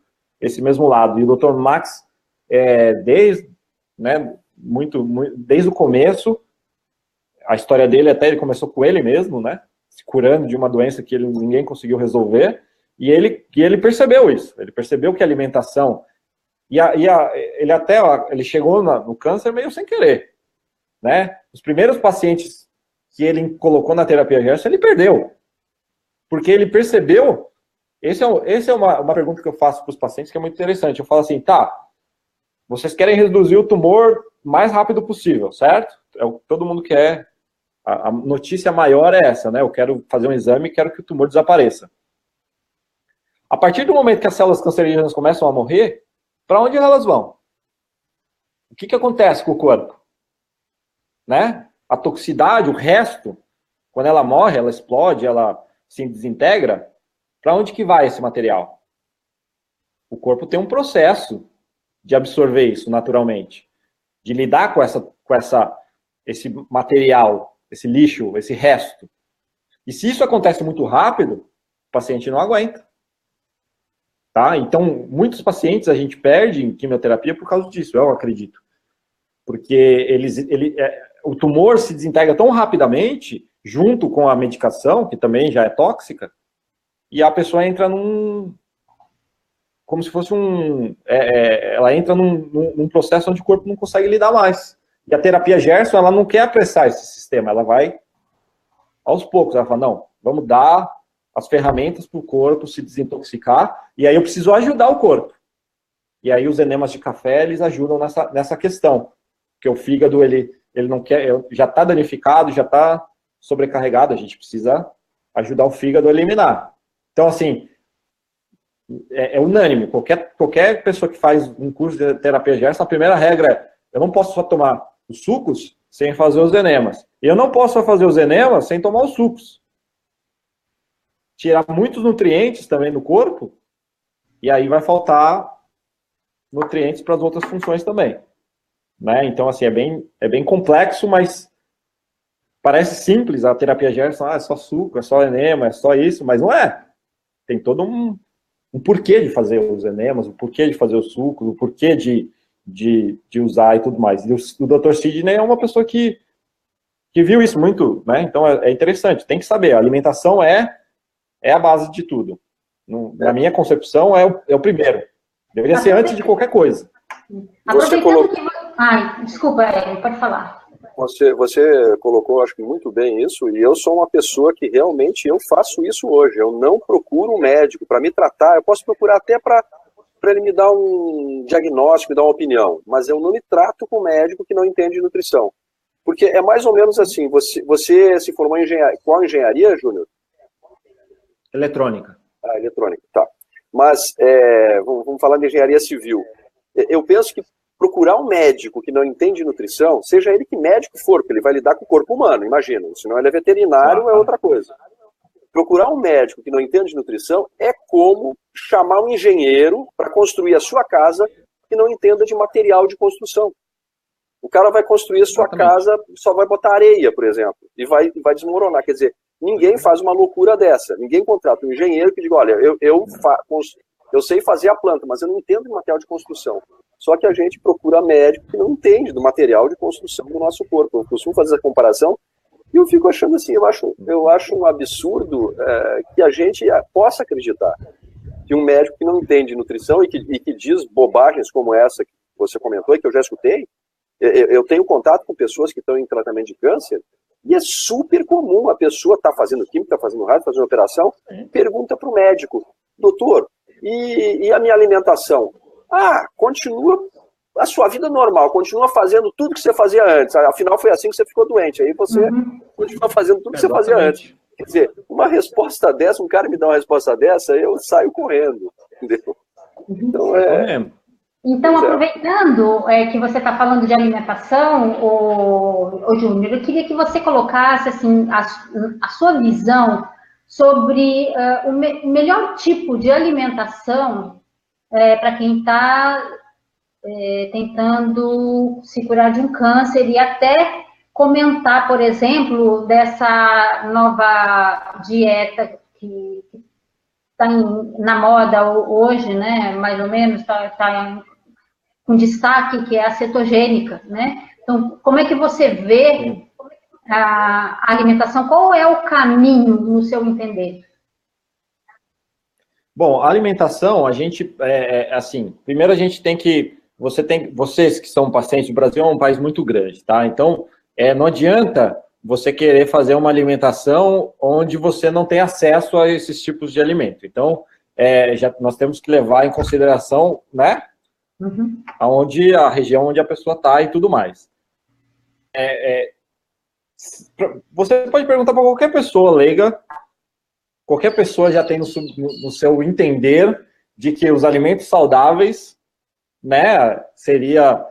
Speaker 3: lado. E o Dr. Max, desde o começo, a história dele até ele começou com ele mesmo, né? Se curando de uma doença que ninguém conseguiu resolver, e ele percebeu isso. Ele percebeu que a alimentação ele chegou no câncer meio sem querer, né? Os primeiros pacientes que ele colocou na terapia Gerson, ele perdeu. Porque ele percebeu... Essa é uma pergunta que eu faço para os pacientes que é muito interessante. Eu falo assim, tá, vocês querem reduzir o tumor o mais rápido possível, certo? É o que todo mundo quer. A notícia maior é essa, né? Eu quero fazer um exame e quero que o tumor desapareça. A partir do momento que as células cancerígenas começam a morrer, para onde elas vão? O que acontece com o corpo? Né? A toxicidade, o resto, quando ela morre, ela explode, ela se desintegra, para onde que vai esse material? O corpo tem um processo de absorver isso naturalmente, de lidar com esse material, esse lixo, esse resto. E se isso acontece muito rápido, o paciente não aguenta. Tá? Então, muitos pacientes a gente perde em quimioterapia por causa disso, eu acredito. Porque o tumor se desintegra tão rapidamente, junto com a medicação, que também já é tóxica, e a pessoa entra como se fosse ela entra num processo onde o corpo não consegue lidar mais. E a terapia Gerson, ela não quer apressar esse sistema, ela vai aos poucos. Ela fala, não, vamos dar as ferramentas para o corpo se desintoxicar, e aí eu preciso ajudar o corpo. E aí os enemas de café, eles ajudam nessa questão, porque o fígado, ele não quer, já está danificado, já está sobrecarregado, a gente precisa ajudar o fígado a eliminar. Então, assim, é unânime, qualquer pessoa que faz um curso de terapia Gerson, a primeira regra é, eu não posso só tomar os sucos sem fazer os enemas. E eu não posso só fazer os enemas sem tomar os sucos. Tirar muitos nutrientes também do corpo, e aí vai faltar nutrientes para as outras funções também. Né? Então, assim, é bem complexo, mas parece simples a terapia Gerson, é só suco, é só enema, é só isso, mas não é. Tem todo um porquê de fazer os enemas, o porquê de fazer os sucos, o porquê de usar e tudo mais. E o Dr. Sidney é uma pessoa que viu isso muito, né? Então é interessante, tem que saber, a alimentação é a base de tudo. Na minha concepção, é o primeiro. Deveria ser antes de qualquer coisa.
Speaker 1: Aproveitando que... Ai, desculpa, pode falar.
Speaker 2: Você colocou, acho que muito bem isso, e eu sou uma pessoa que realmente eu faço isso hoje. Eu não procuro um médico para me tratar, eu posso procurar até para ele me dar um diagnóstico, me dar uma opinião, mas eu não me trato com um médico que não entende de nutrição. Porque é mais ou menos assim, você se formou em engenharia, qual engenharia, Júnior?
Speaker 3: Eletrônica.
Speaker 2: Eletrônica, tá. Mas, vamos falar de engenharia civil. Eu penso que procurar um médico que não entende de nutrição, seja ele que médico for, porque ele vai lidar com o corpo humano, imagina. Senão ele é veterinário, é outra coisa. Procurar um médico que não entende de nutrição é como chamar um engenheiro para construir a sua casa que não entenda de material de construção. O cara vai construir a sua casa, só vai botar areia, por exemplo, e vai desmoronar. Quer dizer, ninguém faz uma loucura dessa. Ninguém contrata um engenheiro que diga, olha, eu sei fazer a planta, mas eu não entendo de material de construção. Só que a gente procura médico que não entende do material de construção do nosso corpo. Eu costumo fazer essa comparação e eu fico achando assim, eu acho um absurdo que a gente possa acreditar que um médico que não entende de nutrição e que diz bobagens como essa que você comentou e que eu já escutei. Eu tenho contato com pessoas que estão em tratamento de câncer e é super comum. A pessoa está fazendo química, está fazendo rádio, fazendo operação, pergunta para o médico, doutor, e a minha alimentação? Continua a sua vida normal, continua fazendo tudo que você fazia antes, afinal foi assim que você ficou doente, aí você continua fazendo tudo que você fazia antes. Quer dizer, uma resposta dessa, um cara me dá uma resposta dessa, eu saio correndo, entendeu?
Speaker 1: Então, aproveitando que você está falando de alimentação, ô Júnior, eu queria que você colocasse assim, a sua visão sobre o melhor tipo de alimentação para quem está tentando se curar de um câncer e até comentar, por exemplo, dessa nova dieta que está na moda hoje, né? Mais ou menos, está com destaque, que é a cetogênica, né? Então, como é que você vê a alimentação? Qual é o caminho, no seu entender?
Speaker 3: Bom, a alimentação, a gente, assim, primeiro a gente tem que, vocês que são pacientes, o Brasil é um país muito grande, tá? Então, não adianta você querer fazer uma alimentação onde você não tem acesso a esses tipos de alimento. Então, nós temos que levar em consideração, né? Aonde a região onde a pessoa está e tudo mais. Você pode perguntar para qualquer pessoa leiga, qualquer pessoa já tem no seu entender de que os alimentos saudáveis, né, seria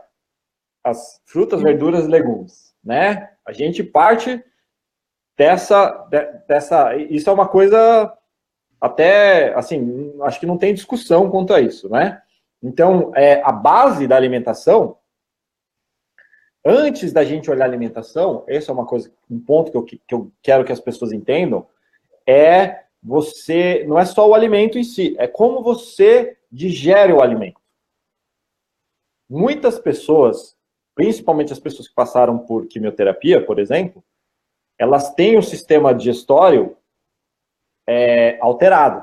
Speaker 3: as frutas, verduras e legumes, né? A gente parte dessa, isso é uma coisa até, assim, acho que não tem discussão quanto a isso, né? Então, a base da alimentação, antes da gente olhar a alimentação, esse é um ponto que eu quero que as pessoas entendam, não é só o alimento em si, é como você digere o alimento. Muitas pessoas, principalmente as pessoas que passaram por quimioterapia, por exemplo, elas têm o sistema digestório alterado,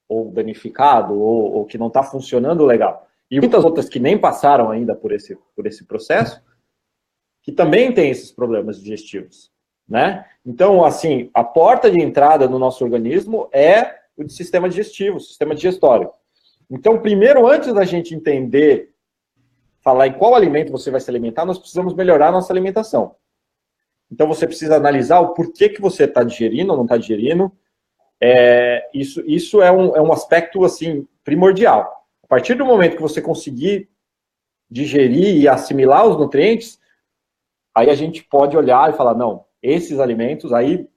Speaker 3: ou danificado, ou que não está funcionando legal. E muitas outras que nem passaram ainda por esse processo, que também têm esses problemas digestivos, né? Então, assim, a porta de entrada no nosso organismo é o sistema digestivo, o sistema digestório. Então, primeiro, antes da gente entender, falar em qual alimento você vai se alimentar, nós precisamos melhorar a nossa alimentação. Então, você precisa analisar o porquê que você está digerindo ou não está digerindo. Isso é um aspecto, assim, primordial. A partir do momento que você conseguir digerir e assimilar os nutrientes, aí a gente pode olhar e falar, não, esses alimentos, aí,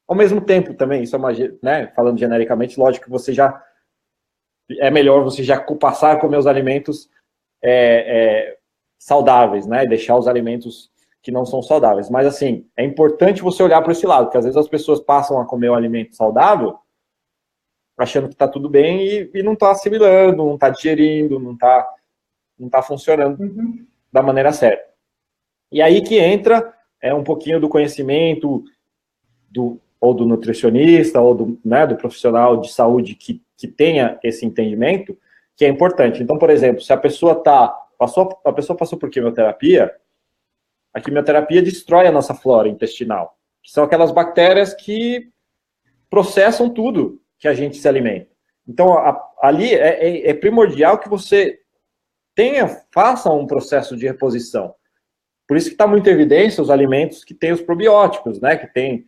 Speaker 3: ao mesmo tempo também, isso é uma, né, falando genericamente, lógico que você já, é melhor você já passar a comer os alimentos saudáveis, né, deixar os alimentos que não são saudáveis. Mas, assim, é importante você olhar para esse lado, porque às vezes as pessoas passam a comer um alimento saudável achando que está tudo bem e não está assimilando, não está digerindo, não tá funcionando da maneira certa. E aí que entra um pouquinho do conhecimento ou do nutricionista, ou do profissional de saúde que tenha esse entendimento, que é importante. Então, por exemplo, se a pessoa passou por quimioterapia, a quimioterapia destrói a nossa flora intestinal, que são aquelas bactérias que processam tudo que a gente se alimenta. Então, ali é primordial que você faça um processo de reposição. Por isso que está muito em evidência os alimentos que têm os probióticos, né? Que tem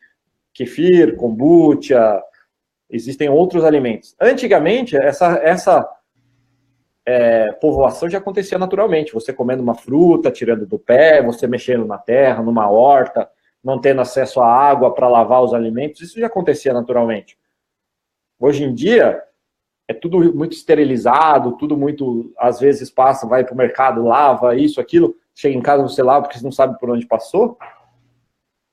Speaker 3: kefir, kombucha, existem outros alimentos. Antigamente, essa povoação já acontecia naturalmente. Você comendo uma fruta, tirando do pé, você mexendo na terra, numa horta, não tendo acesso à água para lavar os alimentos, isso já acontecia naturalmente. Hoje em dia, é tudo muito esterilizado, tudo muito, às vezes passa, vai para o mercado, lava, isso, aquilo, chega em casa, você lava porque você não sabe por onde passou,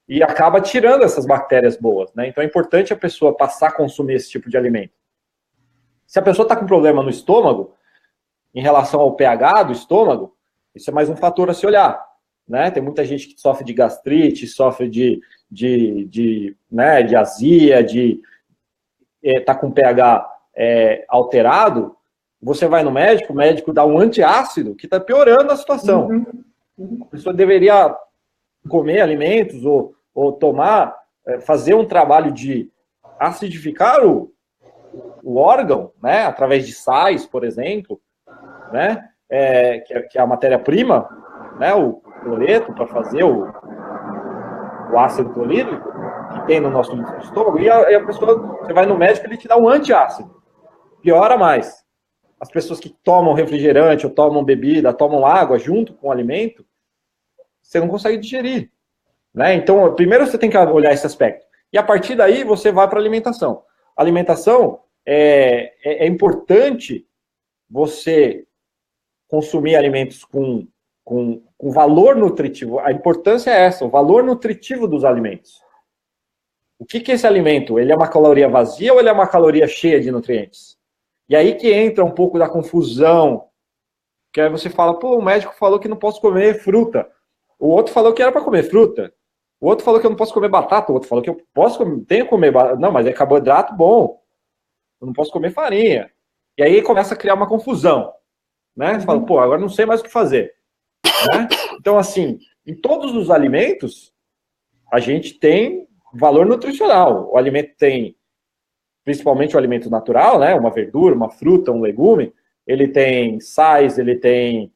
Speaker 3: e acaba tirando essas bactérias boas, né? Então é importante a pessoa passar a consumir esse tipo de alimento. Se a pessoa está com problema no estômago, em relação ao pH do estômago, isso é mais um fator a se olhar, né? Tem muita gente que sofre de gastrite, sofre de azia, tá com pH alterado, você vai no médico, o médico dá um antiácido que está piorando a situação. A pessoa deveria comer alimentos ou tomar, fazer um trabalho de acidificar o órgão, né, através de sais, por exemplo, né, que é a matéria-prima, né, o cloreto para fazer o ácido clorídrico que tem no nosso estômago, e a pessoa, você vai no médico, ele te dá um antiácido. Piora mais. As pessoas que tomam refrigerante, ou tomam bebida, tomam água junto com o alimento, você não consegue digerir, né? Então, primeiro você tem que olhar esse aspecto. E a partir daí, você vai para a alimentação. A alimentação é importante você consumir alimentos com valor nutritivo. A importância é essa, o valor nutritivo dos alimentos. O que é esse alimento? Ele é uma caloria vazia ou ele é uma caloria cheia de nutrientes? E aí que entra um pouco da confusão, que aí você fala, pô, o médico falou que não posso comer fruta. O outro falou que era para comer fruta. O outro falou que eu não posso comer batata. O outro falou que eu tenho que comer batata. Não, mas é carboidrato bom. Eu não posso comer farinha. E aí começa a criar uma confusão, né? Você fala, pô, agora não sei mais o que fazer. Né? Então, assim, em todos os alimentos, a gente tem valor nutricional. O alimento tem, principalmente o alimento natural, né? Uma verdura, uma fruta, um legume, ele tem sais, ele tem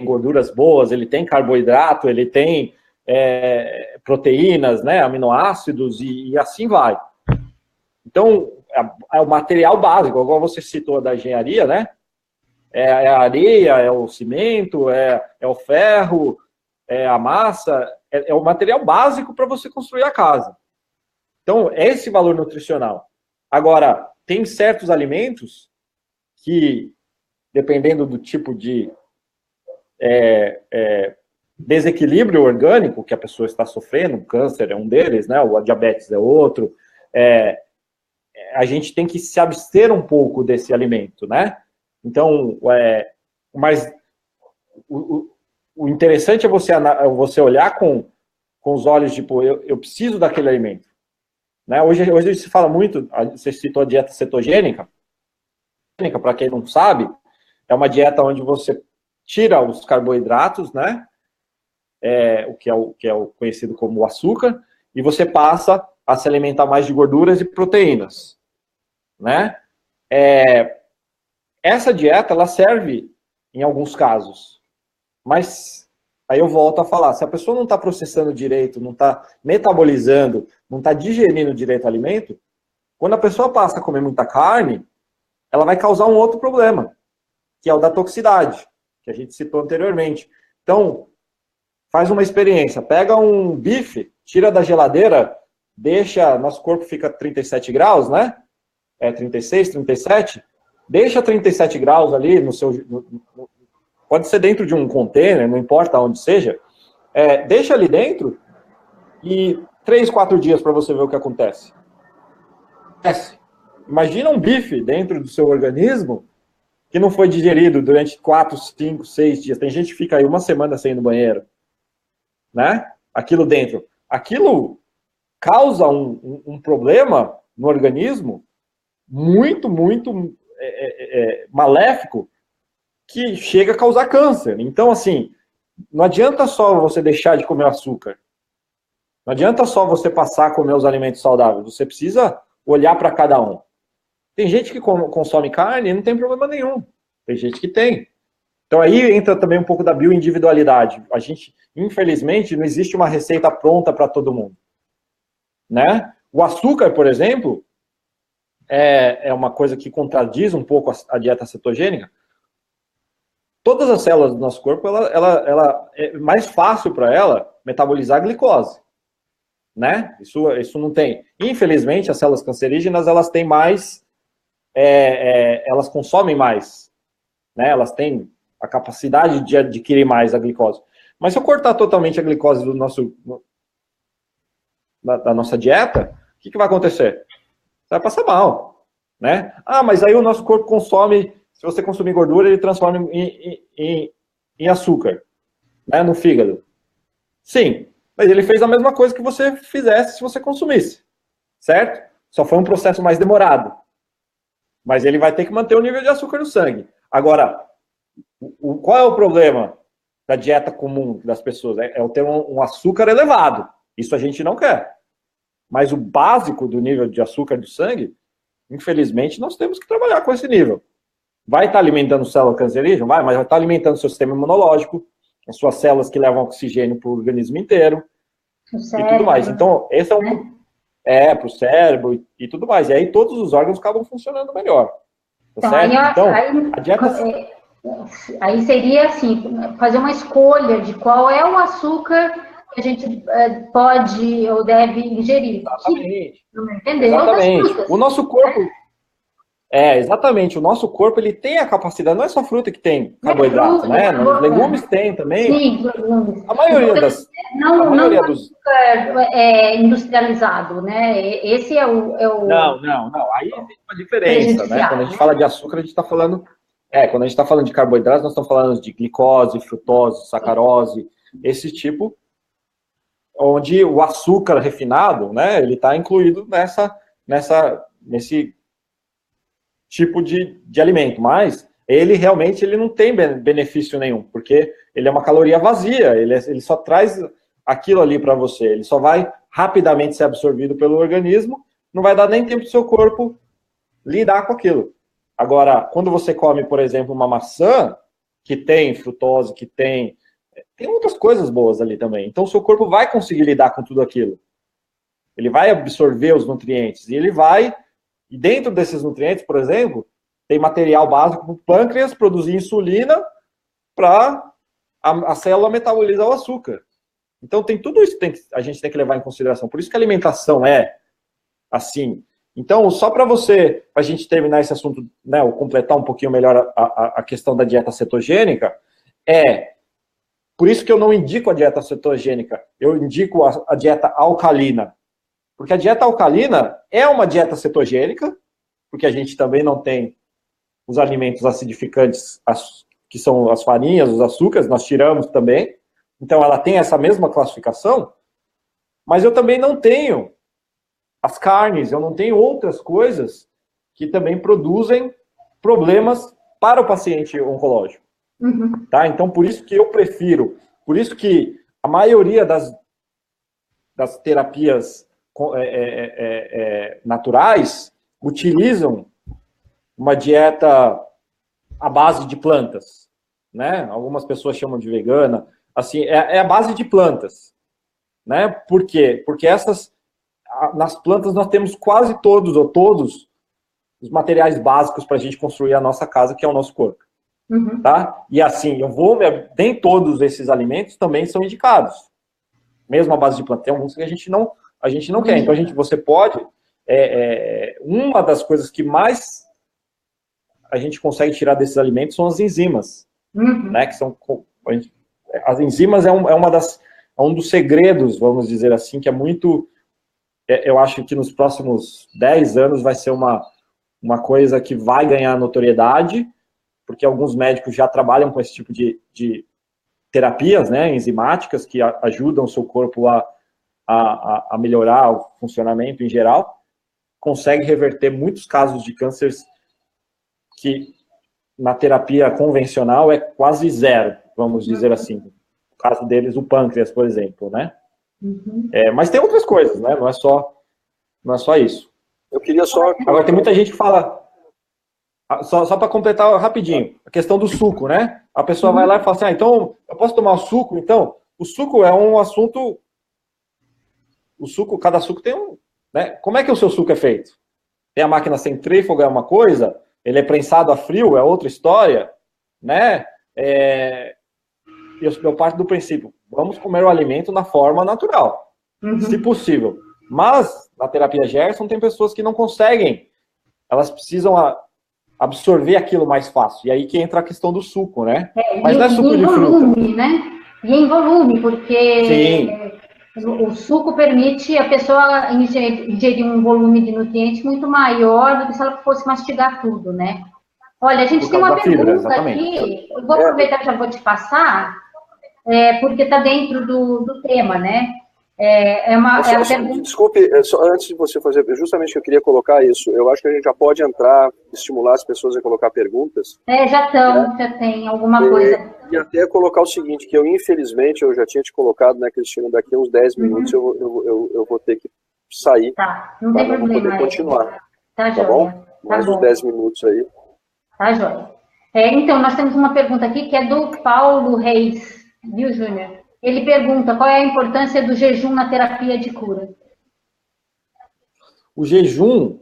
Speaker 3: gorduras boas, ele tem carboidrato, ele tem proteínas, né? Aminoácidos e assim vai. Então, é o material básico, igual você citou da engenharia, né? É a areia, é o cimento, é o ferro, é a massa, é o material básico para você construir a casa. Então, é esse valor nutricional. Agora, tem certos alimentos que, dependendo do tipo de desequilíbrio orgânico que a pessoa está sofrendo, o câncer é um deles, né? O diabetes é outro, a gente tem que se abster um pouco desse alimento, né? Então, mas o interessante é você olhar com os olhos, tipo, eu preciso daquele alimento. Né? Hoje se fala muito, você citou a dieta cetogênica. Para quem não sabe, é uma dieta onde você tira os carboidratos, né? O que é o conhecido como açúcar, e você passa a se alimentar mais de gorduras e proteínas, né? Essa dieta, ela serve em alguns casos, mas aí eu volto a falar, se a pessoa não está processando direito, não está metabolizando, não está digerindo direito o alimento, quando a pessoa passa a comer muita carne, ela vai causar um outro problema, que é o da toxicidade, que a gente citou anteriormente. Então, faz uma experiência, pega um bife, tira da geladeira, deixa, nosso corpo fica 37 graus, né? 36, 37, deixa 37 graus ali no seu... pode ser dentro de um container, não importa onde seja, deixa ali dentro e 3, 4 dias para você ver o que acontece. Imagina um bife dentro do seu organismo que não foi digerido durante 4, 5, 6 dias. Tem gente que fica aí uma semana sem ir no banheiro, né? Aquilo dentro. Aquilo causa um problema no organismo muito, muito maléfico, que chega a causar câncer. Então, assim, não adianta só você deixar de comer açúcar. Não adianta só você passar a comer os alimentos saudáveis. Você precisa olhar para cada um. Tem gente que consome carne e não tem problema nenhum. Tem gente que tem. Então, aí entra também um pouco da bioindividualidade. A gente, infelizmente, não existe uma receita pronta para todo mundo. Né? O açúcar, por exemplo, é uma coisa que contradiz um pouco a dieta cetogênica. Todas as células do nosso corpo, ela é mais fácil para ela metabolizar a glicose, né? Isso não tem. Infelizmente, as células cancerígenas, elas têm mais, elas consomem mais, né? Elas têm a capacidade de adquirir mais a glicose. Mas se eu cortar totalmente a glicose da nossa dieta, o que vai acontecer? Você vai passar mal, né? Mas aí o nosso corpo consome... Se você consumir gordura, ele transforma em açúcar, né, no fígado. Sim, mas ele fez a mesma coisa que você fizesse se você consumisse, certo? Só foi um processo mais demorado. Mas ele vai ter que manter o nível de açúcar no sangue. Agora, qual é o problema da dieta comum das pessoas? É ter um açúcar elevado. Isso a gente não quer. Mas o básico do nível de açúcar do sangue, infelizmente, nós temos que trabalhar com esse nível. Vai estar alimentando célula cancerígena? Vai, mas vai estar alimentando o seu sistema imunológico, as suas células que levam oxigênio para o organismo inteiro, e tudo mais. Então, esse para o cérebro e tudo mais. E aí todos os órgãos acabam funcionando melhor. Tá certo? A dieta...
Speaker 1: aí seria assim, fazer uma escolha de qual é o açúcar que a gente pode ou deve ingerir.
Speaker 3: Exatamente.
Speaker 1: Entendeu?
Speaker 3: Exatamente. O nosso corpo... exatamente. O nosso corpo, ele tem a capacidade, não é só fruta que tem carboidrato, né? Os legumes tem também.
Speaker 1: Sim, legumes.
Speaker 3: A maioria
Speaker 1: Não dos... industrializado, né? Esse é o...
Speaker 3: Não. Aí tem uma diferença, né? Quando a gente fala de açúcar, a gente está falando... quando a gente está falando de carboidratos, nós estamos falando de glicose, frutose, sacarose, esse tipo, onde o açúcar refinado, né? Ele está incluído nesse tipo de alimento, mas ele realmente não tem benefício nenhum, porque ele é uma caloria vazia, ele só traz aquilo ali para você, ele só vai rapidamente ser absorvido pelo organismo, não vai dar nem tempo do seu corpo lidar com aquilo. Agora, quando você come, por exemplo, uma maçã, que tem frutose, que tem outras coisas boas ali também, então o seu corpo vai conseguir lidar com tudo aquilo. Ele vai absorver os nutrientes, e dentro desses nutrientes, por exemplo, tem material básico para o pâncreas produzir insulina para a célula metabolizar o açúcar. Então, tem tudo isso que a gente tem que levar em consideração. Por isso que a alimentação é assim. Então, só para a gente terminar esse assunto, né, ou completar um pouquinho melhor a questão da dieta cetogênica, por isso que eu não indico a dieta cetogênica, eu indico a dieta alcalina. Porque a dieta alcalina é uma dieta cetogênica, porque a gente também não tem os alimentos acidificantes que são as farinhas, os açúcares, nós tiramos também. Então, ela tem essa mesma classificação, mas eu também não tenho as carnes, eu não tenho outras coisas que também produzem problemas para o paciente oncológico.
Speaker 1: Uhum.
Speaker 3: Tá? Então, por isso que eu prefiro, por isso que a maioria das terapias naturais utilizam uma dieta à base de plantas, né? Algumas pessoas chamam de vegana, assim, é a base de plantas, né? Por quê? Porque nas plantas nós temos quase todos ou todos os materiais básicos para a gente construir a nossa casa, que é o nosso corpo.
Speaker 1: Uhum.
Speaker 3: Tá? E assim, nem todos esses alimentos também são indicados. Mesmo a base de planta, tem alguns que a gente não quer. Então, você pode... uma das coisas que mais a gente consegue tirar desses alimentos são as enzimas.
Speaker 1: Uhum.
Speaker 3: Né? Que são, as enzimas é um dos segredos, vamos dizer assim, que é muito... eu acho que nos próximos 10 anos vai ser uma coisa que vai ganhar notoriedade, porque alguns médicos já trabalham com esse tipo de terapias, né, enzimáticas, que ajudam o seu corpo a melhorar o funcionamento em geral, consegue reverter muitos casos de cânceres que na terapia convencional é quase zero, vamos dizer assim. No caso deles, o pâncreas, por exemplo, né?
Speaker 1: Uhum.
Speaker 3: Mas tem outras coisas, né? Não é só isso.
Speaker 2: Eu queria só...
Speaker 3: Agora, tem muita gente que fala... Só para completar rapidinho, a questão do suco, né? A pessoa vai lá e fala assim, então, eu posso tomar o suco? Então, o suco é um assunto... cada suco tem um... Né? Como é que o seu suco é feito? Tem a máquina centrífuga, é uma coisa, ele é prensado a frio, é outra história, né? Eu parto do princípio, vamos comer o alimento na forma natural, se possível. Mas, na terapia Gerson, tem pessoas que não conseguem, elas precisam absorver aquilo mais fácil. E aí que entra a questão do suco, né? Mas não é suco de fruta.
Speaker 1: Né? E em volume, porque o suco permite a pessoa ingerir um volume de nutrientes muito maior do que se ela fosse mastigar tudo, né? Olha, a gente tem uma pergunta aqui, eu vou aproveitar e já vou te passar, porque está dentro do tema, né?
Speaker 2: Desculpe, só antes de você fazer, justamente eu queria colocar isso. Eu acho que a gente já pode entrar, estimular as pessoas a colocar perguntas.
Speaker 1: Já estão, já tem alguma coisa.
Speaker 2: E até colocar o seguinte, que infelizmente, eu já tinha te colocado, né, Cristina, daqui a uns 10 minutos eu vou ter que sair.
Speaker 1: Tá, não tem problema.
Speaker 2: Não poder continuar.
Speaker 1: Tá joia.
Speaker 2: Bom? Mais uns 10 minutos aí.
Speaker 1: Tá joia. Então, nós temos uma pergunta aqui que é do Paulo Reis, viu, Júnior? Ele pergunta, qual é a importância do jejum na terapia de cura?
Speaker 3: O jejum,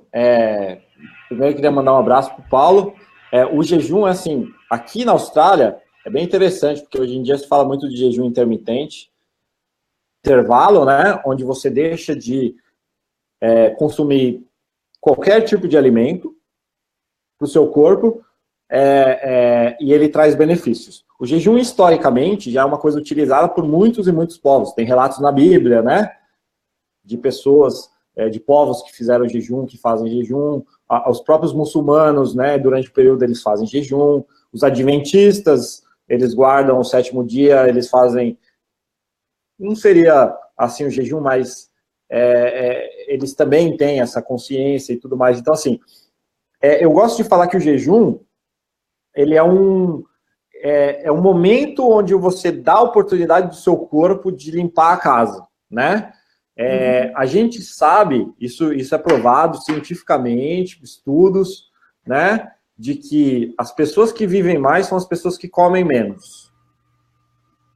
Speaker 3: primeiro eu queria mandar um abraço para o Paulo. O jejum, assim, aqui na Austrália, é bem interessante, porque hoje em dia se fala muito de jejum intermitente, intervalo, né, onde você deixa de consumir qualquer tipo de alimento para o seu corpo, e ele traz benefícios. O jejum, historicamente, já é uma coisa utilizada por muitos e muitos povos. Tem relatos na Bíblia, né? De pessoas, de povos que fizeram jejum, que fazem jejum. Os próprios muçulmanos, né? Durante o período, eles fazem jejum. Os adventistas, eles guardam o 7º dia, eles fazem... Não seria, assim, o jejum, mas eles também têm essa consciência e tudo mais. Então, assim, eu gosto de falar que o jejum, ele é um momento onde você dá a oportunidade do seu corpo de limpar a casa, né? A gente sabe, isso é provado cientificamente, estudos, né? De que as pessoas que vivem mais são as pessoas que comem menos.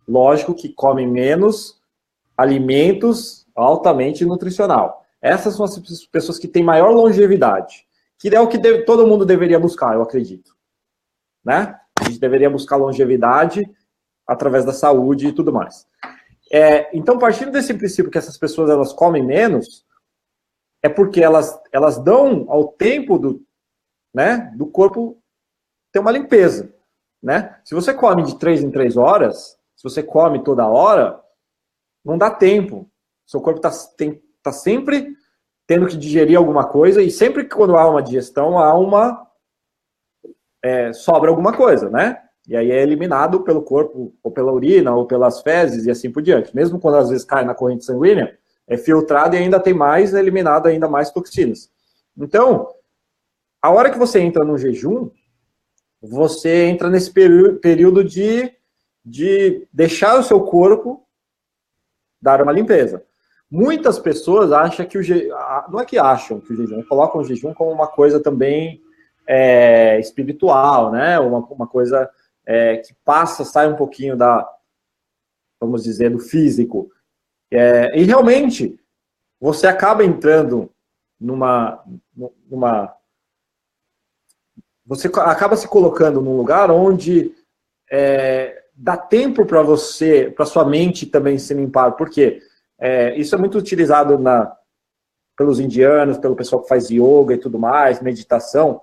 Speaker 3: Lógico que comem menos alimentos altamente nutricional. Essas são as pessoas que têm maior longevidade, que é o que todo mundo deveria buscar, eu acredito, né? A gente deveria buscar longevidade através da saúde e tudo mais. Então, partindo desse princípio que essas pessoas elas comem menos, é porque elas dão ao tempo do corpo ter uma limpeza, né? Se você come de 3 em 3 horas, se você come toda hora, não dá tempo. Seu corpo tá sempre tendo que digerir alguma coisa, e sempre que quando há uma digestão, sobra alguma coisa, né? E aí é eliminado pelo corpo, ou pela urina, ou pelas fezes, e assim por diante. Mesmo quando às vezes cai na corrente sanguínea, é filtrado e ainda tem mais, é eliminado ainda mais toxinas. Então, a hora que você entra no jejum, você entra nesse período de deixar o seu corpo dar uma limpeza. Muitas pessoas acham que não é que acham que o jejum, colocam o jejum como uma coisa também espiritual, né? Uma coisa que sai um pouquinho vamos dizer, do físico. E realmente, você acaba entrando você acaba se colocando num lugar onde dá tempo para sua mente também se limpar. Por quê? Isso é muito utilizado pelos indianos, pelo pessoal que faz yoga e tudo mais, meditação.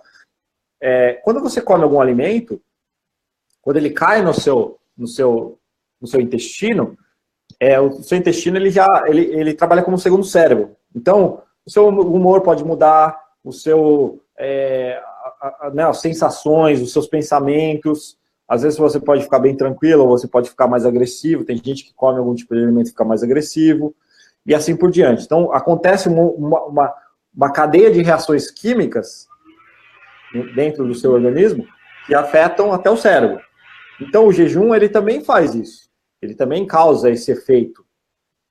Speaker 3: Quando você come algum alimento, quando ele cai no seu intestino, o seu intestino ele trabalha como um segundo cérebro. Então, o seu humor pode mudar, as sensações, os seus pensamentos. Às vezes você pode ficar bem tranquilo, ou você pode ficar mais agressivo. Tem gente que come algum tipo de alimento e fica mais agressivo, e assim por diante. Então, acontece uma cadeia de reações químicas dentro do seu organismo que afetam até o cérebro. Então, o jejum, ele também faz isso. Ele também causa esse efeito,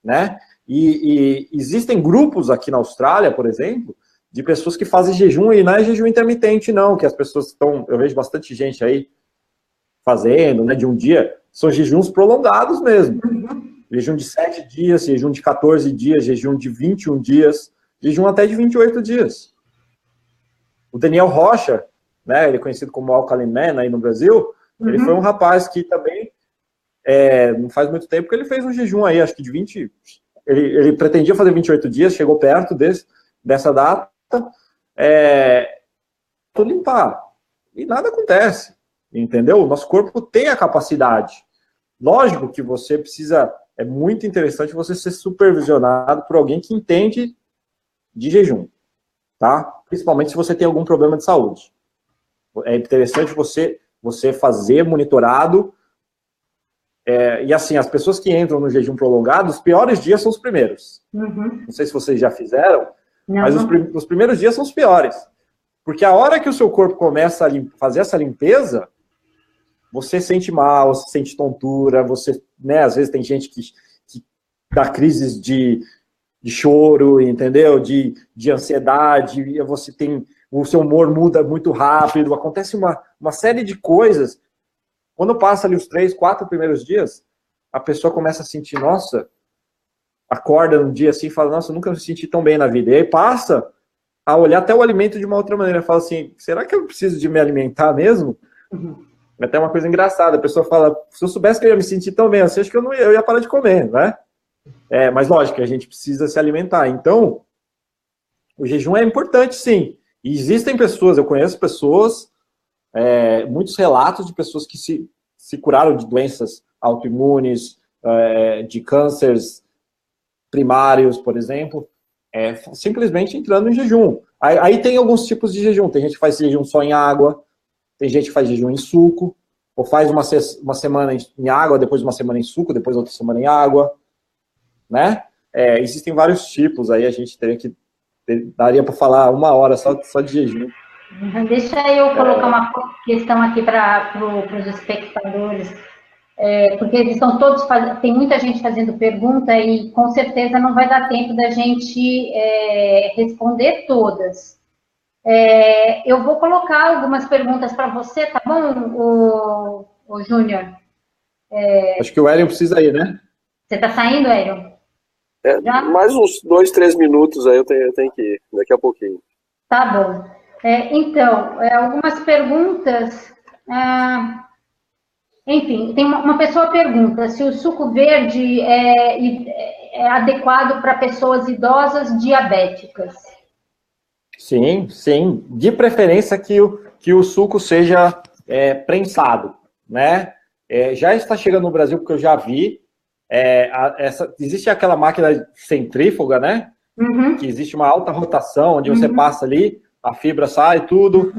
Speaker 3: né? E existem grupos aqui na Austrália, por exemplo, de pessoas que fazem jejum, e não é jejum intermitente, não, que as pessoas eu vejo bastante gente aí fazendo, né, de um dia, são jejuns prolongados mesmo. Jejum de 7 dias, jejum de 14 dias, jejum de 21 dias, jejum até de 28 dias. O Daniel Rocha, né, ele é conhecido como Alkaline Man aí no Brasil, ele foi um rapaz que também, não faz muito tempo que ele fez um jejum aí, acho que de 20... Ele pretendia fazer 28 dias, chegou perto dessa data, limpar. E nada acontece, entendeu? O nosso corpo tem a capacidade. Lógico que você precisa... É muito interessante você ser supervisionado por alguém que entende de jejum, tá? Principalmente se você tem algum problema de saúde. É interessante você fazer monitorado. E assim, as pessoas que entram no jejum prolongado, os piores dias são os primeiros. Não sei se vocês já fizeram, mas os primeiros dias são os piores. Porque a hora que o seu corpo começa a fazer essa limpeza, você sente mal, você sente tontura, você, né, às vezes tem gente que dá crises de choro, entendeu? De ansiedade, o seu humor muda muito rápido, acontece uma série de coisas. Quando passa ali os 3, 4 primeiros dias, a pessoa começa a sentir, nossa, acorda um dia assim e fala, nossa, eu nunca me senti tão bem na vida. E aí passa a olhar até o alimento de uma outra maneira, fala assim, será que eu preciso de me alimentar mesmo? É até uma coisa engraçada, a pessoa fala, se eu soubesse que eu ia me sentir tão bem assim, acho que eu ia parar de comer, né? Mas lógico, a gente precisa se alimentar. Então, o jejum é importante, sim. E existem pessoas, eu conheço pessoas, muitos relatos de pessoas que se curaram de doenças autoimunes, de cânceres primários, por exemplo, simplesmente entrando em jejum. Aí tem alguns tipos de jejum. Tem gente que faz jejum só em água, tem gente que faz jejum em suco, ou faz uma semana em água, depois uma semana em suco, depois outra semana em água, né? Existem vários tipos, aí a gente daria para falar 1 hora só de jejum.
Speaker 1: Deixa eu colocar uma questão aqui para os espectadores, porque eles estão todos tem muita gente fazendo pergunta e com certeza não vai dar tempo da gente responder todas. Eu vou colocar algumas perguntas para você, tá bom, o Júnior?
Speaker 3: Acho que o Hélio precisa ir, né?
Speaker 1: Você está saindo, Hélio?
Speaker 2: Mais uns 2, 3 minutos aí eu tenho que ir, daqui a pouquinho.
Speaker 1: Tá bom. Então, algumas perguntas... enfim, tem uma pessoa pergunta se o suco verde é adequado para pessoas idosas diabéticas.
Speaker 3: Sim, sim. De preferência que o suco seja prensado, né? Já está chegando no Brasil, porque eu já vi. Existe aquela máquina centrífuga, né? Que existe uma alta rotação, onde você passa ali, a fibra sai, tudo.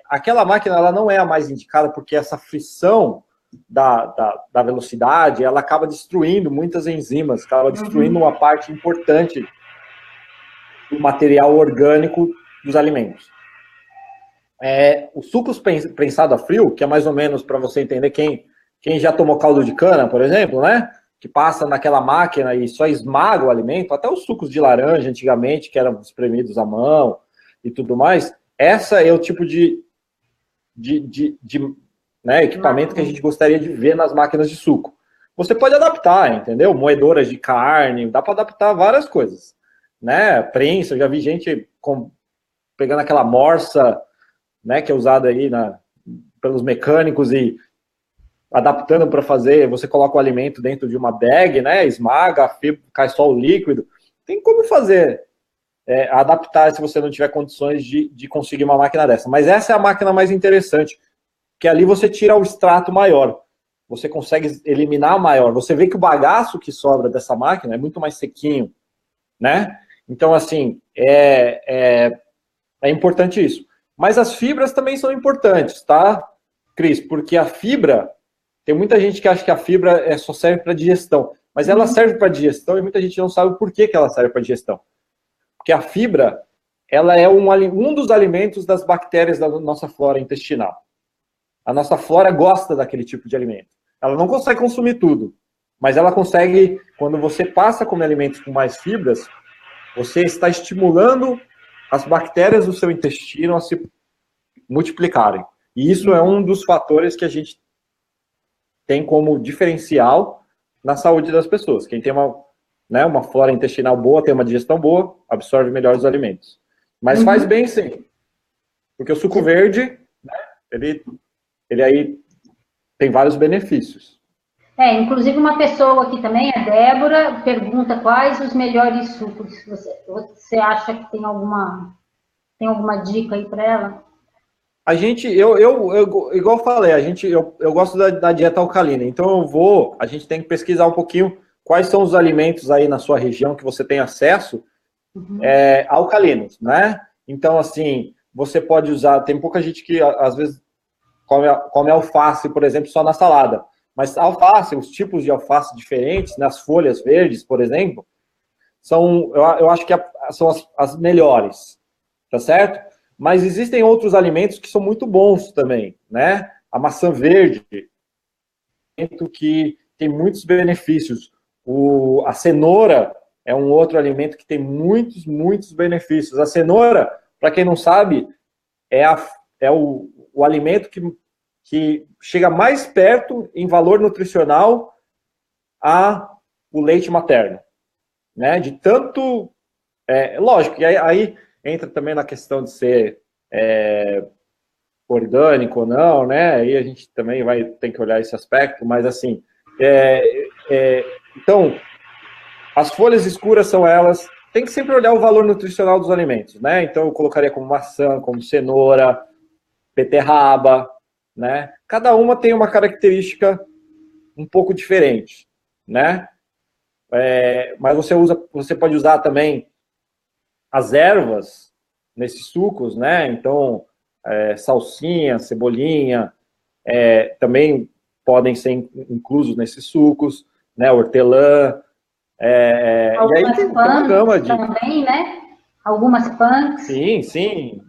Speaker 3: aquela máquina ela não é a mais indicada porque essa frição da velocidade, ela acaba destruindo muitas enzimas, acaba destruindo uma parte importante do material orgânico dos alimentos. O sucos prensado a frio, que é mais ou menos para você entender quem já tomou caldo de cana, por exemplo, né? Que passa naquela máquina e só esmaga o alimento, até os sucos de laranja antigamente, que eram espremidos à mão e tudo mais, essa é o tipo de equipamento que a gente gostaria de ver nas máquinas de suco. Você pode adaptar, entendeu? Moedoras de carne, dá para adaptar várias coisas, né? Prensa, eu já vi gente pegando aquela morsa, né, que é usada aí pelos mecânicos e adaptando para fazer, você coloca o alimento dentro de uma bag, né, esmaga, a fibra, cai só o líquido. Tem como fazer, adaptar se você não tiver condições de conseguir uma máquina dessa. Mas essa é a máquina mais interessante, que ali você tira o extrato maior, você consegue eliminar maior. Você vê que o bagaço que sobra dessa máquina é muito mais sequinho, né? Então, assim, é importante isso. Mas as fibras também são importantes, tá, Cris? Porque a fibra, tem muita gente que acha que a fibra só serve para digestão, mas ela serve para digestão e muita gente não sabe por que ela serve para digestão. Porque a fibra, ela é um dos alimentos das bactérias da nossa flora intestinal. A nossa flora gosta daquele tipo de alimento. Ela não consegue consumir tudo, mas ela consegue, quando você passa a comer alimentos com mais fibras, você está estimulando as bactérias do seu intestino a se multiplicarem. E isso é um dos fatores que a gente tem como diferencial na saúde das pessoas. Quem tem uma flora intestinal boa, tem uma digestão boa, absorve melhor os alimentos. Mas faz bem, sim. Porque o suco verde, né, ele aí tem vários benefícios.
Speaker 1: Inclusive uma pessoa aqui também, a Débora, pergunta quais os melhores sucos. Você acha que tem alguma dica aí para ela?
Speaker 3: A gente, igual eu falei, eu gosto da dieta alcalina, então a gente tem que pesquisar um pouquinho quais são os alimentos aí na sua região que você tem acesso alcalinos, né? Então, assim, você pode usar, tem pouca gente que às vezes come alface, por exemplo, só na salada, mas alface, os tipos de alface diferentes, nas folhas verdes, por exemplo, eu acho que são as melhores, tá certo? Mas existem outros alimentos que são muito bons também, né? A maçã verde, que tem muitos benefícios. A cenoura é um outro alimento que tem muitos, muitos benefícios. A cenoura, para quem não sabe, é o alimento que chega mais perto em valor nutricional o leite materno, né? De tanto... lógico, e aí entra também na questão de ser orgânico ou não, né? Aí a gente também tem que olhar esse aspecto, mas assim, então, as folhas escuras são elas, tem que sempre olhar o valor nutricional dos alimentos, né? Então eu colocaria como maçã, como cenoura, beterraba, né? Cada uma tem uma característica um pouco diferente, né? Mas você pode usar também as ervas nesses sucos, né? Então, salsinha, cebolinha, também podem ser inclusos nesses sucos, né? Hortelã. E aí tem uma gama de...
Speaker 1: também, né? Algumas punks.
Speaker 3: Sim.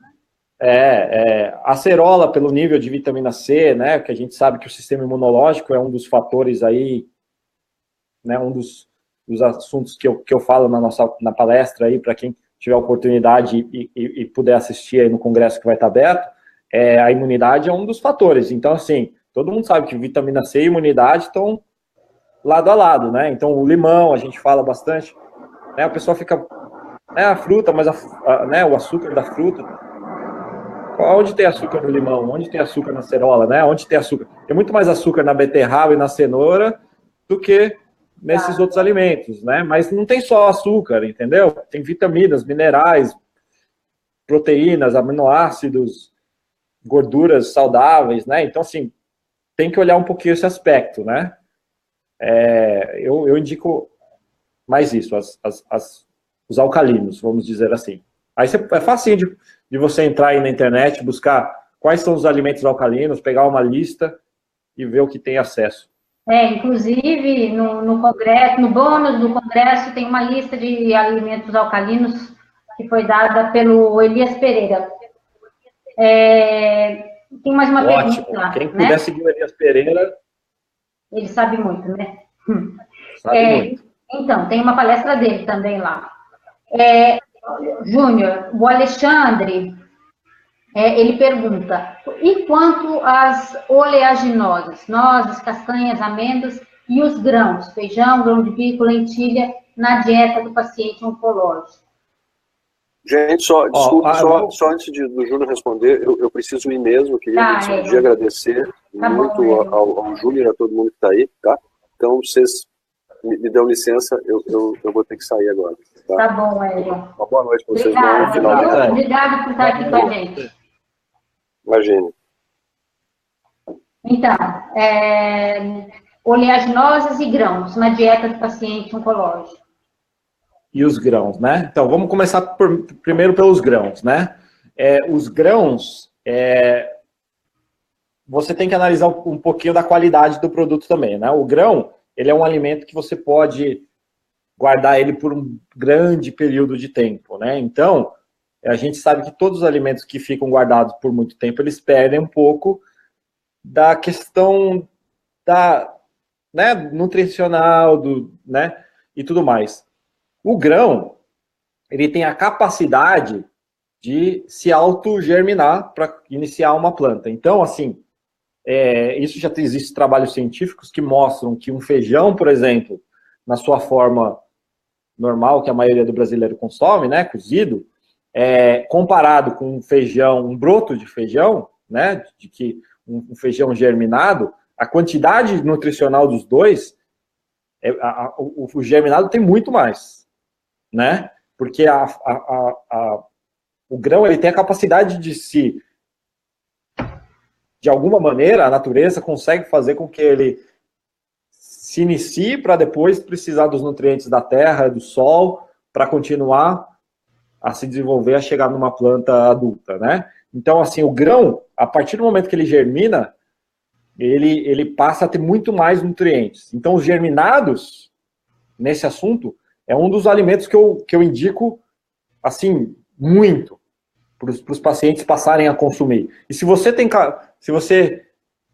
Speaker 3: Acerola pelo nível de vitamina C, né? Que a gente sabe que o sistema imunológico é um dos fatores aí, né? Um dos assuntos que eu falo na palestra aí, para quem tiver oportunidade e puder assistir aí no congresso que vai estar aberto, a imunidade é um dos fatores. Então, assim, todo mundo sabe que vitamina C e imunidade estão lado a lado, né? Então, o limão, a gente fala bastante, né? A pessoa fica, a fruta, mas né, o açúcar da fruta. Onde tem açúcar no limão? Onde tem açúcar na acerola, né? Onde tem açúcar? Tem muito mais açúcar na beterraba e na cenoura do que nesses outros alimentos, né? Mas não tem só açúcar, entendeu? Tem vitaminas, minerais, proteínas, aminoácidos, gorduras saudáveis, né? Então, assim, tem que olhar um pouquinho esse aspecto, né? Eu indico mais isso, os alcalinos, vamos dizer assim. Aí é facinho de você entrar aí na internet, buscar quais são os alimentos alcalinos, pegar uma lista e ver o que tem acesso.
Speaker 1: Inclusive, no Congresso, no bônus do Congresso, tem uma lista de alimentos alcalinos que foi dada pelo Elias Pereira. Tem mais uma pergunta.
Speaker 3: Quem puder seguir o Elias Pereira...
Speaker 1: Ele sabe muito, né?
Speaker 3: Sabe muito.
Speaker 1: Então, tem uma palestra dele também lá. Júnior, o Alexandre, ele pergunta, e quanto às oleaginosas, nozes, castanhas, amêndoas e os grãos, feijão, grão de bico, lentilha, na dieta do paciente oncológico?
Speaker 2: Gente, desculpa, só antes do Júnior responder, eu preciso ir mesmo, eu queria de agradecer muito ao Júnior e a todo mundo que está aí, tá? Então, vocês me dão licença, eu vou ter que sair agora.
Speaker 1: Tá bom, Hélio.
Speaker 2: Uma boa noite para vocês.
Speaker 1: Obrigado por estar aqui com a gente.
Speaker 2: Imagine.
Speaker 1: Então, oleaginosas e grãos na dieta do paciente oncológico.
Speaker 3: E os grãos, né? Então, vamos começar primeiro pelos grãos, né? Os grãos, você tem que analisar um pouquinho da qualidade do produto também, né? O grão, ele é um alimento que você pode guardar ele por um grande período de tempo, né? Então, a gente sabe que todos os alimentos que ficam guardados por muito tempo, eles perdem um pouco da questão né, nutricional, né, e tudo mais. O grão, ele tem a capacidade de se autogerminar para iniciar uma planta. Então, assim, isso já existe trabalhos científicos que mostram que um feijão, por exemplo, na sua forma normal, que a maioria do brasileiro consome, né, cozido, comparado com um feijão, um broto de feijão, né, de que um feijão germinado, a quantidade nutricional dos dois, o germinado tem muito mais, né? Porque o grão, ele tem a capacidade de alguma maneira, a natureza consegue fazer com que ele se inicie para depois precisar dos nutrientes da terra, do sol, para continuar a se desenvolver, a chegar numa planta adulta, né? Então, assim, o grão, a partir do momento que ele germina, ele passa a ter muito mais nutrientes. Então, os germinados, nesse assunto, é um dos alimentos que eu indico, assim, muito, para os pacientes passarem a consumir. E se você tem...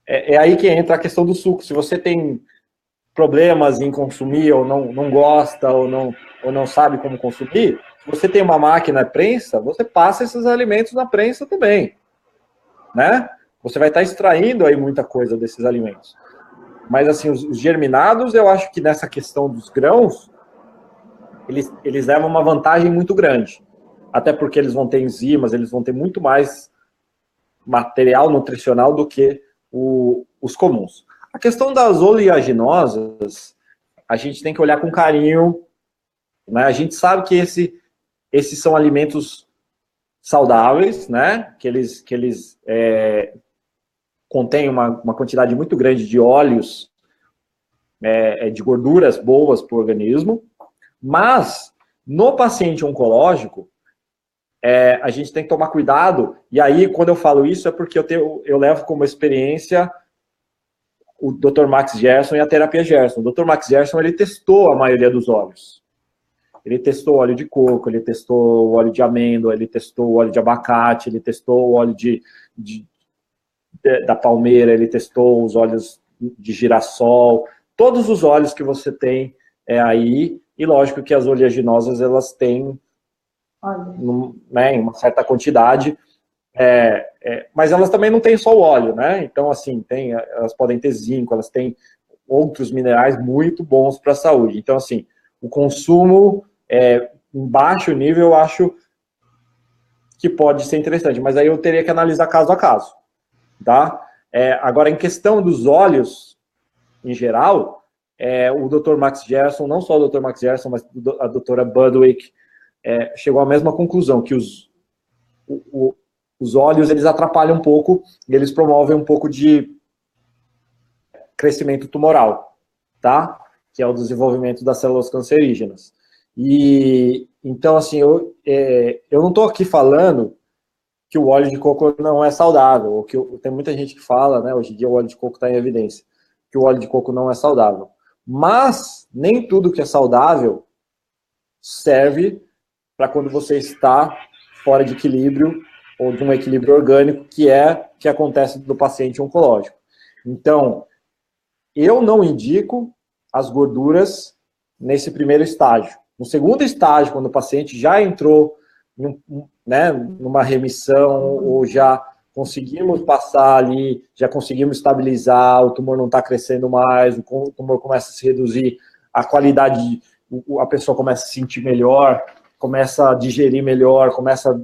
Speaker 3: É aí que entra a questão do suco. Se você tem problemas em consumir, ou não gosta, ou não sabe como consumir, se você tem uma máquina prensa, você passa esses alimentos na prensa também, né? Você vai estar extraindo aí muita coisa desses alimentos. Mas, assim, os germinados, eu acho que nessa questão dos grãos, eles levam uma vantagem muito grande. Até porque eles vão ter enzimas, eles vão ter muito mais material nutricional do que os comuns. A questão das oleaginosas, a gente tem que olhar com carinho, né? A gente sabe que esses são alimentos saudáveis, né? Que eles contêm uma quantidade muito grande de óleos, de gorduras boas para o organismo, mas no paciente oncológico, a gente tem que tomar cuidado, e aí quando eu falo isso é porque eu levo como experiência o Dr. Max Gerson e a terapia Gerson. O Dr. Max Gerson, ele testou a maioria dos óleos. Ele testou o óleo de coco, ele testou o óleo de amêndoa, ele testou o óleo de abacate, ele testou o óleo da palmeira, ele testou os óleos de girassol, todos os óleos que você tem aí, e lógico que as oleaginosas, elas têm em uma certa quantidade, mas elas também não têm só o óleo, né? Então, assim, elas podem ter zinco, elas têm outros minerais muito bons para a saúde. Então, assim, o consumo em baixo nível, eu acho que pode ser interessante, mas aí eu teria que analisar caso a caso, tá? Agora, em questão dos óleos, em geral, o Dr. Max Gerson, não só o Dr. Max Gerson, mas a doutora Budwick, chegou à mesma conclusão, que os óleos, eles atrapalham um pouco, e eles promovem um pouco de crescimento tumoral, tá? Que é o desenvolvimento das células cancerígenas. E, então, assim, eu não estou aqui falando que o óleo de coco não é saudável, ou que tem muita gente que fala, né, hoje em dia o óleo de coco está em evidência, que o óleo de coco não é saudável. Mas nem tudo que é saudável serve para quando você está fora de equilíbrio ou de um equilíbrio orgânico, que acontece do paciente oncológico. Então, eu não indico as gorduras nesse primeiro estágio. No segundo estágio, quando o paciente já entrou numa remissão, ou já conseguimos passar ali, já conseguimos estabilizar, o tumor não está crescendo mais, o tumor começa a se reduzir, a qualidade, a pessoa começa a se sentir melhor, começa a digerir melhor, começa a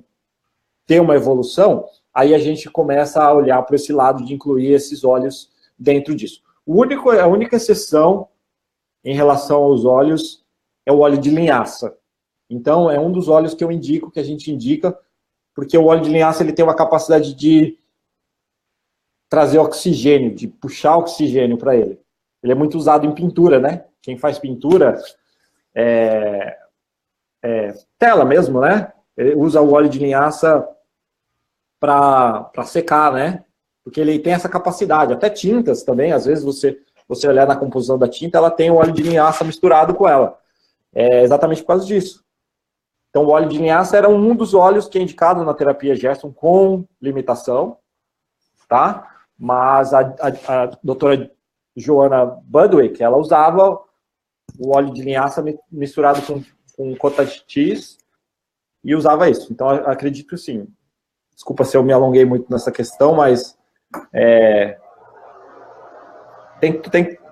Speaker 3: ter uma evolução, aí a gente começa a olhar para esse lado de incluir esses óleos dentro disso. A única exceção em relação aos óleos é o óleo de linhaça. Então, é um dos óleos que eu indico, que a gente indica, porque o óleo de linhaça ele tem uma capacidade de trazer oxigênio, de puxar oxigênio para ele. Ele é muito usado em pintura, né? Quem faz pintura, tela mesmo, né? Ele usa o óleo de linhaça para secar, né? Porque ele tem essa capacidade. Até tintas também, às vezes você olhar na composição da tinta, ela tem o óleo de linhaça misturado com ela. É exatamente por causa disso. Então, o óleo de linhaça era um dos óleos que é indicado na terapia Gerson com limitação, tá? Mas a doutora Joanna Budwick, ela usava o óleo de linhaça misturado com cottage cheese e usava isso. Então, acredito sim. Desculpa se eu me alonguei muito nessa questão, mas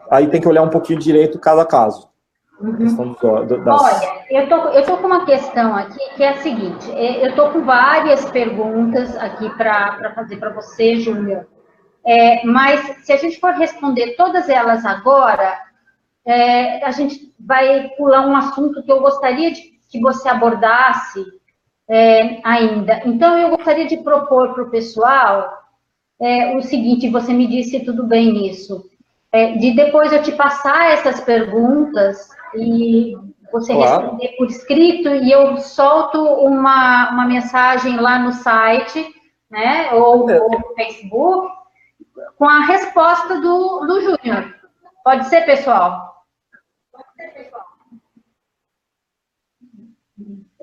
Speaker 3: aí tem que olhar um pouquinho direito cada caso.
Speaker 1: Uhum. Olha, eu tô com uma questão aqui que é a seguinte, eu tô com várias perguntas aqui para fazer para você, Júnior, mas se a gente for responder todas elas agora, a gente vai pular um assunto que eu gostaria que você abordasse ainda. Então, eu gostaria de propor para o pessoal o seguinte, você me disse tudo bem nisso, de depois eu te passar essas perguntas e você responder por escrito e eu solto uma mensagem lá no site, né, ou no Facebook, com a resposta do Júnior. Pode ser, pessoal?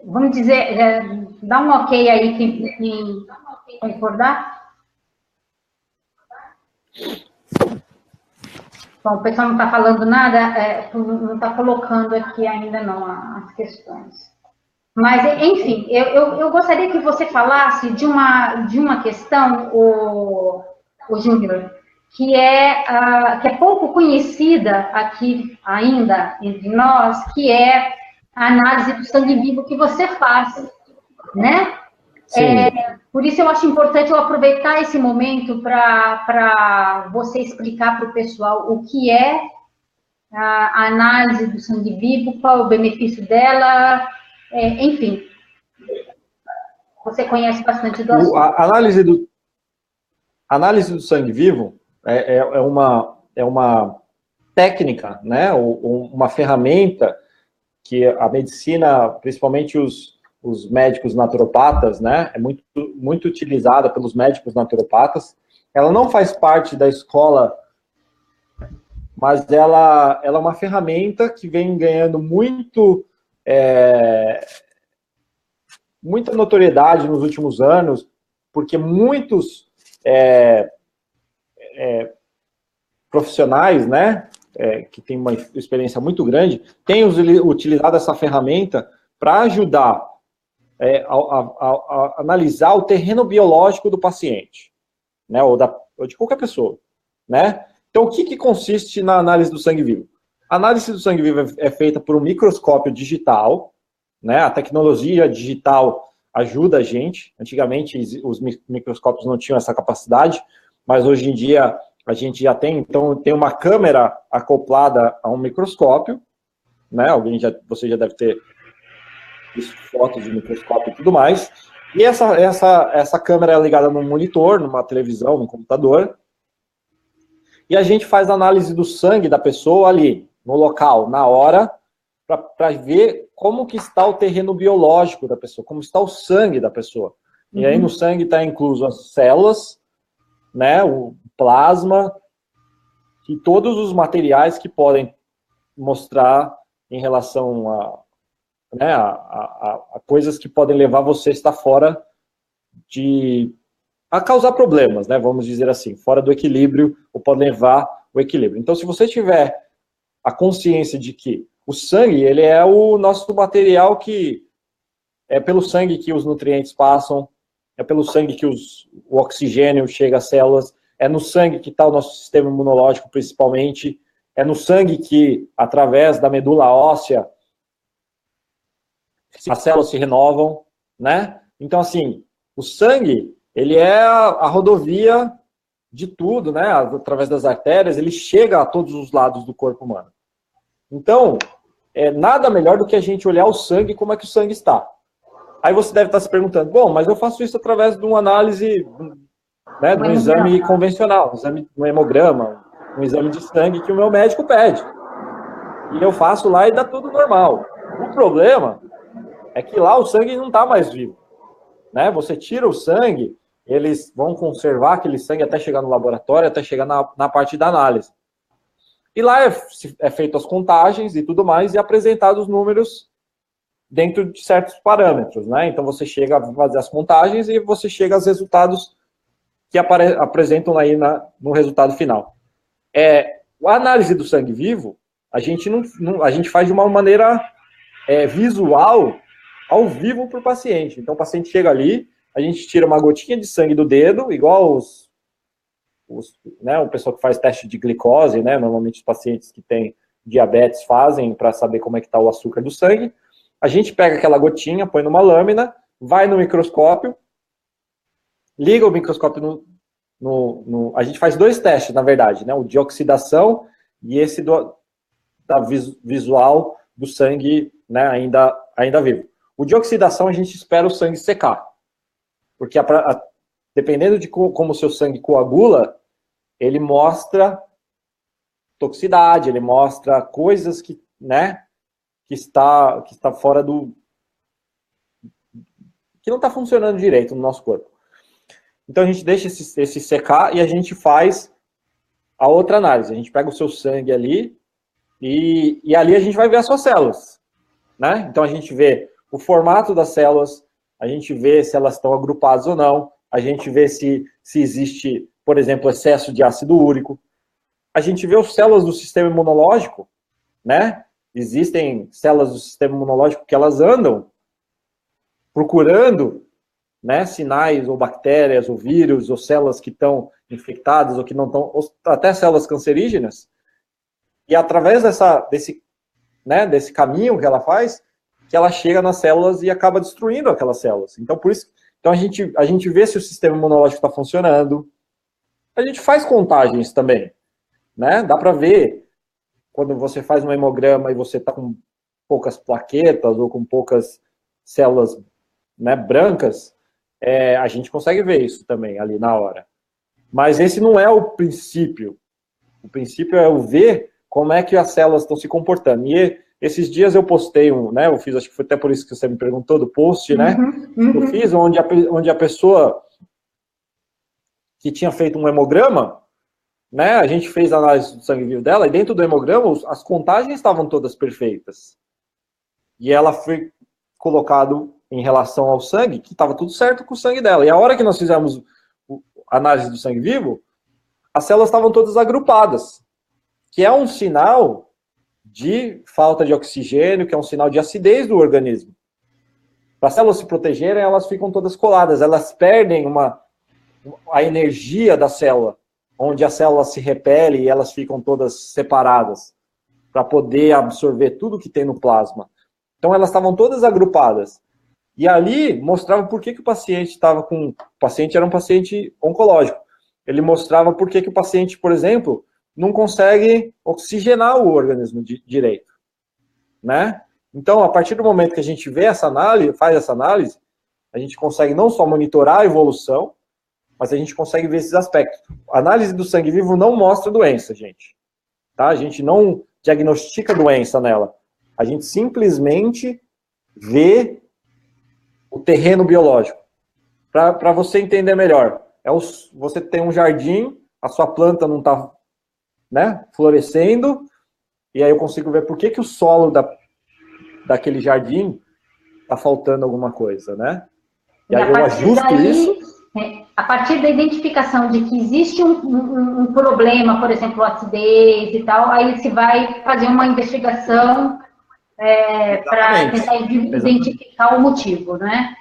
Speaker 1: Vamos dizer, dá um ok aí quem concordar. Bom, o pessoal não está falando nada, não está colocando aqui ainda não as questões. Mas, enfim, eu gostaria que você falasse de uma questão, o Júnior, que é pouco conhecida aqui ainda entre nós, que é a análise do sangue vivo que você faz, né? Por isso eu acho importante eu aproveitar esse momento para você explicar para o pessoal o que é a análise do sangue vivo, qual é o benefício dela, enfim. Você conhece bastante do assunto.
Speaker 3: A análise do sangue vivo é uma técnica, né? Uma ferramenta que a medicina, principalmente os médicos naturopatas, né, é muito, muito utilizada pelos médicos naturopatas. Ela não faz parte da escola, mas ela é uma ferramenta que vem ganhando muita notoriedade nos últimos anos, porque muitos profissionais, né, que têm uma experiência muito grande, têm utilizado essa ferramenta para ajudar a analisar o terreno biológico do paciente, né, ou de qualquer pessoa, né? Então, o que consiste na análise do sangue vivo? A análise do sangue vivo é feita por um microscópio digital, né? A tecnologia digital ajuda a gente. Antigamente, os microscópios não tinham essa capacidade, mas hoje em dia a gente já tem. Então, tem uma câmera acoplada a um microscópio, né? Você já deve ter fotos de microscópio e tudo mais, e essa câmera é ligada num monitor, numa televisão, num computador, e a gente faz a análise do sangue da pessoa ali, no local, na hora, para ver como que está o terreno biológico da pessoa, como está o sangue da pessoa. E aí no sangue está incluso as células, né, o plasma e todos os materiais que podem mostrar em relação a coisas que podem levar você a estar fora a causar problemas, né, vamos dizer assim, fora do equilíbrio, ou pode levar o equilíbrio. Então, se você tiver a consciência de que o sangue, ele é o nosso material que é pelo sangue que os nutrientes passam, é pelo sangue que o oxigênio chega às células, é no sangue que está o nosso sistema imunológico, principalmente, é no sangue que, através da medula óssea, as células se renovam, né? Então, assim, o sangue, ele é a rodovia de tudo, né? Através das artérias, ele chega a todos os lados do corpo humano. Então, nada melhor do que a gente olhar o sangue, como é que o sangue está. Aí você deve estar se perguntando, bom, mas eu faço isso através de uma análise, né, de um exame convencional, um hemograma, um exame de sangue que o meu médico pede. E eu faço lá e dá tudo normal. O problema é que lá o sangue não está mais vivo. Né? Você tira o sangue, eles vão conservar aquele sangue até chegar no laboratório, até chegar na parte da análise. E lá é feito as contagens e tudo mais, e apresentados os números dentro de certos parâmetros, né? Então você chega a fazer as contagens e você chega aos resultados que apresentam aí no resultado final. A análise do sangue vivo, a gente faz de uma maneira visual, ao vivo para o paciente. Então o paciente chega ali, a gente tira uma gotinha de sangue do dedo, igual o pessoal que faz teste de glicose, né? Normalmente os pacientes que têm diabetes fazem para saber como é que está o açúcar do sangue. A gente pega aquela gotinha, põe numa lâmina, vai no microscópio, liga o microscópio a gente faz 2 testes, na verdade, né? O de oxidação e esse da visual do sangue, né? ainda vivo. O de oxidação, a gente espera o sangue secar. Porque dependendo de como o seu sangue coagula, ele mostra toxicidade, ele mostra coisas que, né? Que está fora que não está funcionando direito no nosso corpo. Então a gente deixa esse secar e a gente faz a outra análise. A gente pega o seu sangue ali e ali a gente vai ver as suas células, né? Então a gente vê o formato das células, a gente vê se elas estão agrupadas ou não, a gente vê se existe, por exemplo, excesso de ácido úrico, a gente vê as células do sistema imunológico, né? Existem células do sistema imunológico que elas andam procurando, né, sinais ou bactérias ou vírus ou células que estão infectadas ou que não estão, ou até células cancerígenas. E através desse caminho que ela faz, que ela chega nas células e acaba destruindo aquelas células. Então, por isso, a gente vê se o sistema imunológico está funcionando. A gente faz contagens também, né? Dá para ver quando você faz um hemograma e você está com poucas plaquetas ou com poucas células, né, brancas, a gente consegue ver isso também ali na hora. Mas esse não é o princípio. O princípio é o ver como é que as células estão se comportando. E esses dias eu postei né, eu fiz, acho que foi até por isso que você me perguntou, do post, né? Eu fiz onde a pessoa que tinha feito um hemograma, né, a gente fez a análise do sangue vivo dela, e dentro do hemograma, as contagens estavam todas perfeitas. E ela foi colocado em relação ao sangue, que estava tudo certo com o sangue dela. E a hora que nós fizemos a análise do sangue vivo, as células estavam todas agrupadas, que é um sinal de falta de oxigênio, que é um sinal de acidez do organismo. Para as células se protegerem, elas ficam todas coladas, elas perdem a energia da célula, onde a célula se repele e elas ficam todas separadas, para poder absorver tudo que tem no plasma. Então elas estavam todas agrupadas. E ali mostrava por que o paciente estava com... O paciente era um paciente oncológico. Ele mostrava por que o paciente, por exemplo, não consegue oxigenar o organismo direito, né? Então, a partir do momento que a gente vê essa análise, faz essa análise, a gente consegue não só monitorar a evolução, mas a gente consegue ver esses aspectos. A análise do sangue vivo não mostra doença, gente. Tá? A gente não diagnostica doença nela. A gente simplesmente vê o terreno biológico. para você entender melhor. Você tem um jardim, a sua planta não está, né, florescendo, e aí eu consigo ver por que o solo daquele jardim está faltando alguma coisa, né?
Speaker 1: E aí eu ajusto isso. A partir da identificação de que existe um problema, por exemplo, acidez e tal, aí se vai fazer uma investigação para tentar identificar o motivo, né?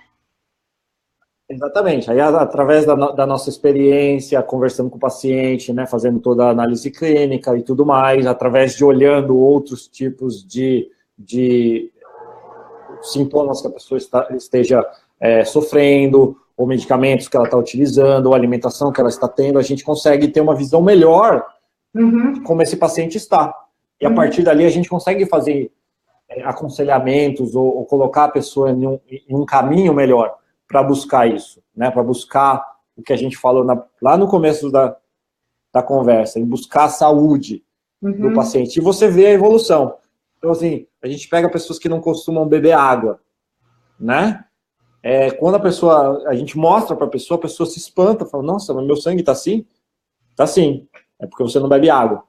Speaker 3: Exatamente. Aí, através da nossa experiência, conversando com o paciente, né, fazendo toda a análise clínica e tudo mais, através de olhando outros tipos de sintomas que a pessoa esteja sofrendo, ou medicamentos que ela está utilizando, ou alimentação que ela está tendo, a gente consegue ter uma visão melhor de como esse paciente está. E a partir dali a gente consegue fazer aconselhamentos ou colocar a pessoa em um caminho melhor para buscar isso, né? Para buscar o que a gente falou lá no começo da conversa, em buscar a saúde do paciente. E você vê a evolução. Então, assim, a gente pega pessoas que não costumam beber água, né? Quando a gente mostra para a pessoa se espanta, fala, nossa, mas meu sangue está assim? Está assim, é porque você não bebe água.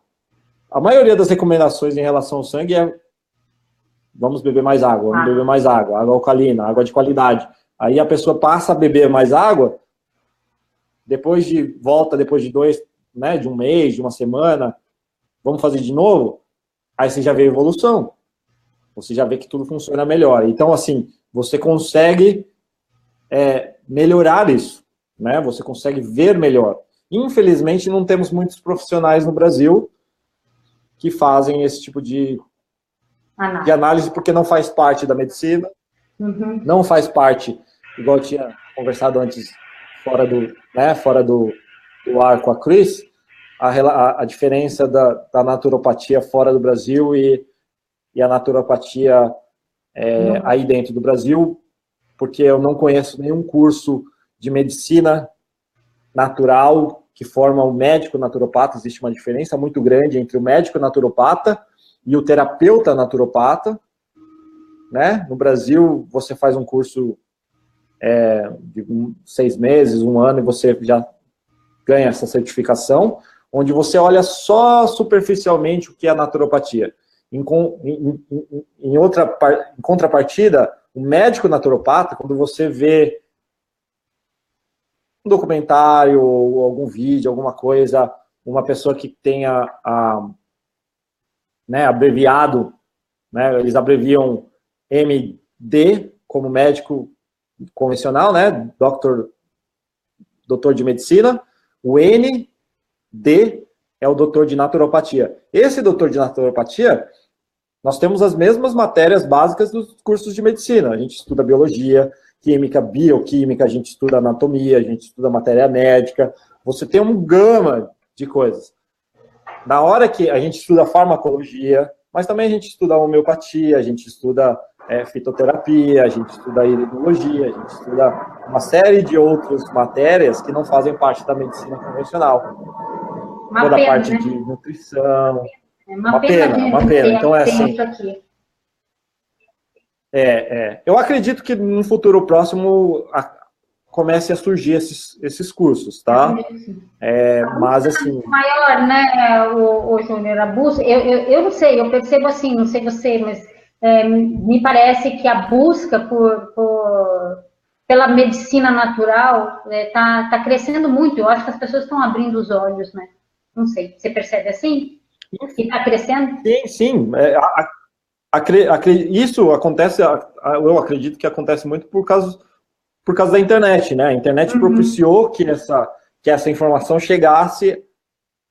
Speaker 3: A maioria das recomendações em relação ao sangue vamos beber mais água, vamos beber mais água alcalina, água de qualidade. Aí a pessoa passa a beber mais água, depois de 2, né, de um mês, de uma semana, vamos fazer de novo, aí você já vê a evolução, você já vê que tudo funciona melhor. Então, assim, você consegue melhorar isso, né? Você consegue ver melhor. Infelizmente, não temos muitos profissionais no Brasil que fazem esse tipo de análise, porque não faz parte da medicina, não faz parte, igual eu tinha conversado antes, fora do ar com a Cris, a diferença da naturopatia fora do Brasil e a naturopatia aí dentro do Brasil, porque eu não conheço nenhum curso de medicina natural que forma o médico naturopata. Existe uma diferença muito grande entre o médico naturopata e o terapeuta naturopata, né? No Brasil, você faz um curso de 6 meses, 1 ano, e você já ganha essa certificação, onde você olha só superficialmente o que é a naturopatia. Em contrapartida, o médico naturopata, quando você vê um documentário, ou algum vídeo, alguma coisa, uma pessoa que tenha abreviado, né, eles abreviam MD como médico convencional, né, doutor de medicina, o ND é o doutor de naturopatia. Esse doutor de naturopatia, nós temos as mesmas matérias básicas dos cursos de medicina. A gente estuda biologia, química, bioquímica, a gente estuda anatomia, a gente estuda matéria médica. Você tem um gama de coisas. Na hora que a gente estuda farmacologia, mas também a gente estuda homeopatia, a gente estuda fitoterapia, a gente estuda iridologia, a gente estuda uma série de outras matérias que não fazem parte da medicina convencional. Toda a parte de nutrição. Uma pena. Então é assim. Eu acredito que no futuro próximo comece a surgir esses cursos, tá? Mas assim.
Speaker 1: Maior, né, o Júnior, a busca. Eu não sei, eu percebo assim, não sei você, mas me parece que a busca pela medicina natural tá crescendo muito. Eu acho que as pessoas estão abrindo os olhos, né? Não sei, você percebe assim? Que está crescendo?
Speaker 3: Sim. Isso acontece, eu acredito que acontece muito por causa da internet, né? A internet propiciou que essa informação chegasse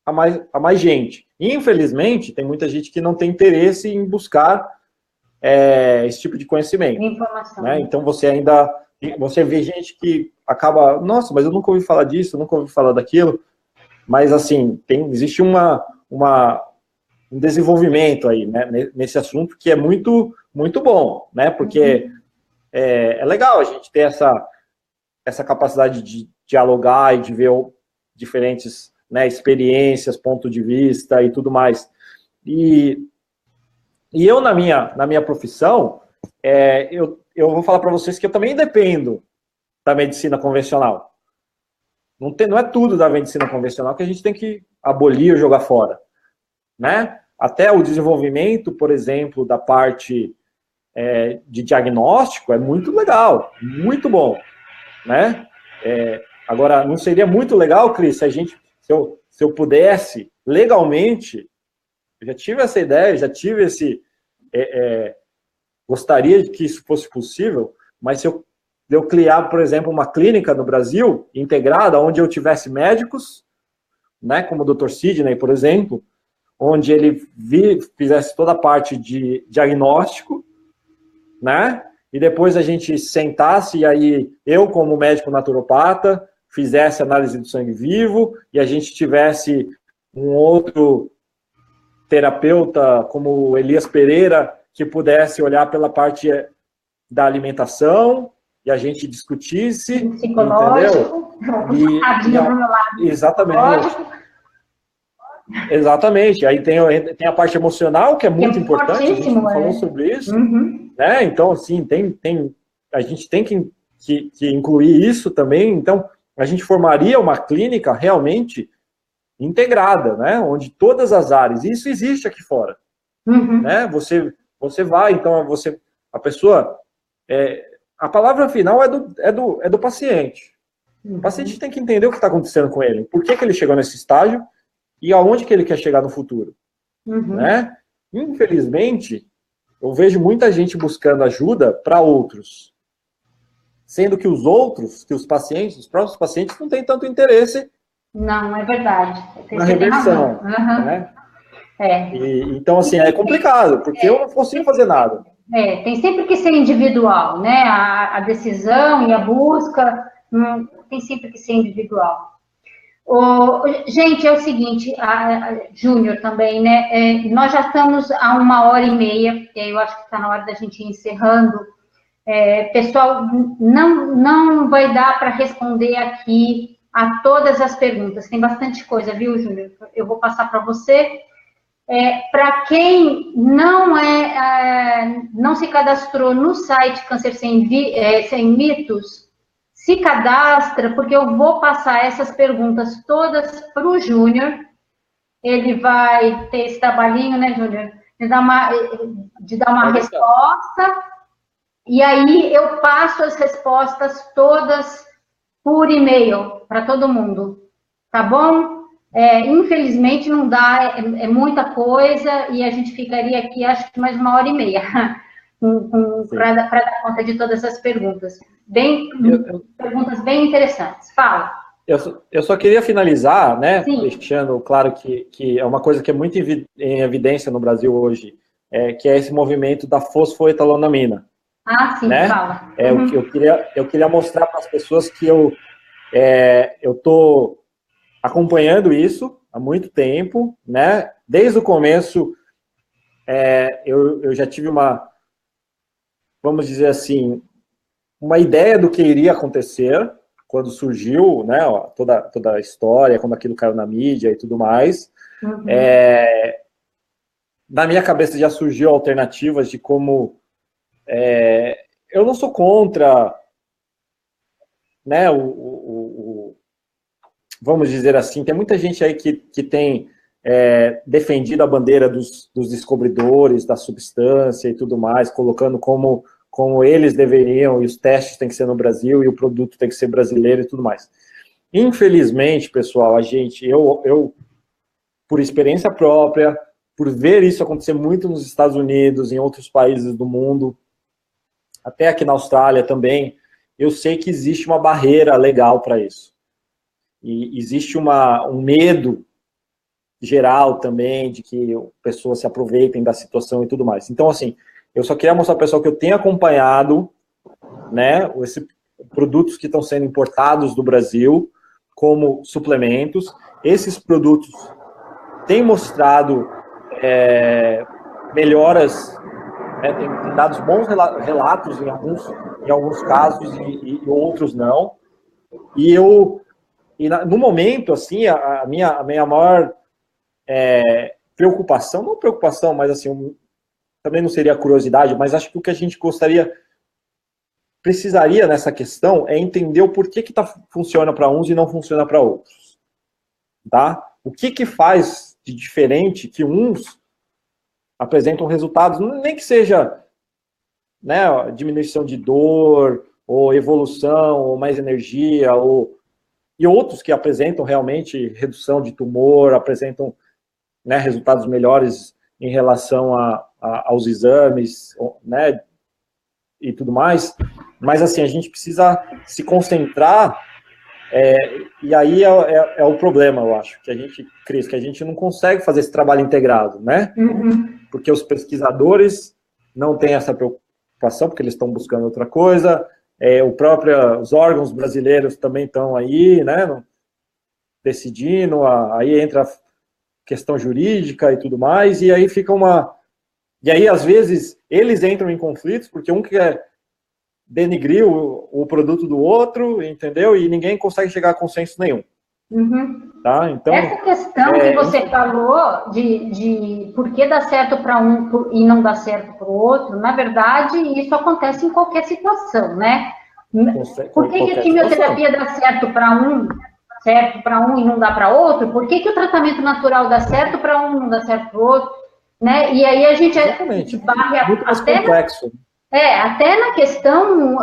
Speaker 3: a mais gente. Infelizmente, tem muita gente que não tem interesse em buscar esse tipo de conhecimento.
Speaker 1: Informação.
Speaker 3: Né? Então, você vê gente que acaba, nossa, mas eu nunca ouvi falar disso, eu nunca ouvi falar daquilo. Mas, assim, existe um desenvolvimento aí, né, nesse assunto que é muito, muito bom, né? Porque é legal a gente ter essa capacidade de dialogar e de ver diferentes, né, experiências, ponto de vista e tudo mais. E eu, na minha profissão, eu vou falar para vocês que eu também dependo da medicina convencional. Não é tudo da medicina convencional que a gente tem que abolir ou jogar fora, né? Até o desenvolvimento, por exemplo, da parte de diagnóstico é muito legal, muito bom, né? Agora, não seria muito legal, Cris, se eu pudesse, legalmente, eu já tive essa ideia, já tive gostaria de que isso fosse possível, mas se eu criar, por exemplo, uma clínica no Brasil, integrada, onde eu tivesse médicos, né, como o Dr. Sidney, por exemplo, onde ele fizesse toda a parte de diagnóstico, né, e depois a gente sentasse, e aí eu, como médico naturopata, fizesse análise do sangue vivo, e a gente tivesse um outro terapeuta, como o Elias Pereira, que pudesse olhar pela parte da alimentação, e a gente discutisse, entendeu? Exatamente. Exatamente. Aí tem a parte emocional, que é muito importante, a gente não falou sobre isso, né? Então, assim, a gente tem que incluir isso também. Então, a gente formaria uma clínica realmente integrada, né? Onde todas as áreas, isso existe aqui fora, né? Você vai, então, a pessoa, a palavra final é do paciente. O paciente tem que entender o que está acontecendo com ele, por que ele chegou nesse estágio e aonde que ele quer chegar no futuro, né? Infelizmente, eu vejo muita gente buscando ajuda para outros, sendo que os pacientes, os próprios pacientes não têm tanto interesse.
Speaker 1: Não, é verdade.
Speaker 3: Na reversão, né? Então, assim, é complicado, porque eu não consigo fazer nada.
Speaker 1: Tem sempre que ser individual, né? A decisão e a busca tem sempre que ser individual. Gente, é o seguinte, a Júnior também, né? Nós já estamos a 1h30, e aí eu acho que está na hora da gente ir encerrando. Pessoal, não vai dar para responder aqui a todas as perguntas. Tem bastante coisa, viu, Júnior? Eu vou passar para você. Para quem não se cadastrou no site Câncer Sem Mitos, se cadastra, porque eu vou passar essas perguntas todas para o Júnior. Ele vai ter esse trabalhinho, né, Júnior? De dar uma resposta. E aí eu passo as respostas todas por e-mail para todo mundo. Tá bom? Infelizmente não dá, é muita coisa e a gente ficaria aqui, acho que mais 1h30 para dar conta de todas essas perguntas. Perguntas bem interessantes. Fala.
Speaker 3: Eu só queria finalizar, né, deixando claro que é uma coisa que é muito em evidência no Brasil hoje, que é esse movimento da fosfoetalonamina.
Speaker 1: Sim,
Speaker 3: né?
Speaker 1: fala.
Speaker 3: Eu queria mostrar para as pessoas que eu estou acompanhando isso há muito tempo, né? Desde o começo, eu já tive vamos dizer assim, uma ideia do que iria acontecer quando surgiu, né? Toda a história, quando aquilo caiu na mídia e tudo mais. Na minha cabeça já surgiu alternativas de como eu não sou contra, né, vamos dizer assim, tem muita gente aí que tem defendido a bandeira dos descobridores da substância e tudo mais, colocando como eles deveriam, e os testes têm que ser no Brasil, e o produto tem que ser brasileiro e tudo mais. Infelizmente, pessoal, eu por experiência própria, por ver isso acontecer muito nos Estados Unidos, em outros países do mundo, até aqui na Austrália também, eu sei que existe uma barreira legal para isso. E existe um medo geral também de que pessoas se aproveitem da situação e tudo mais. Então, assim, eu só queria mostrar para o pessoal que eu tenho acompanhado, né, esses produtos que estão sendo importados do Brasil como suplementos. Esses produtos têm mostrado melhoras, tem dado bons relatos em alguns casos e outros não. E no momento, assim, a minha maior preocupação, não preocupação, mas assim, também não seria curiosidade, mas acho que o que a gente gostaria precisaria nessa questão é entender o porquê que funciona para uns e não funciona para outros. Tá? O que faz de diferente que uns apresentam resultados, nem que seja, né, diminuição de dor, ou evolução, ou mais energia, e outros que apresentam realmente redução de tumor, apresentam, né, resultados melhores em relação aos exames, né, e tudo mais. Mas, assim, a gente precisa se concentrar, e aí é o problema, eu acho, que a gente, Cris, que a gente não consegue fazer esse trabalho integrado, né? Porque os pesquisadores não têm essa preocupação, porque eles estão buscando outra coisa, os órgãos brasileiros também estão aí, né, decidindo, aí entra a questão jurídica e tudo mais, e aí fica e aí, às vezes, eles entram em conflitos, porque um quer denigrir o produto do outro, entendeu? E ninguém consegue chegar a consenso nenhum. Tá? Então,
Speaker 1: essa questão que você falou de por que dá certo para um e não dá certo para o outro, na verdade, isso acontece em qualquer situação, né? Por que a quimioterapia dá certo para um e não dá para outro? Por que o tratamento natural dá certo para um e não dá certo para o outro? Né? E aí a gente
Speaker 3: barre muito mais complexo.
Speaker 1: Até na questão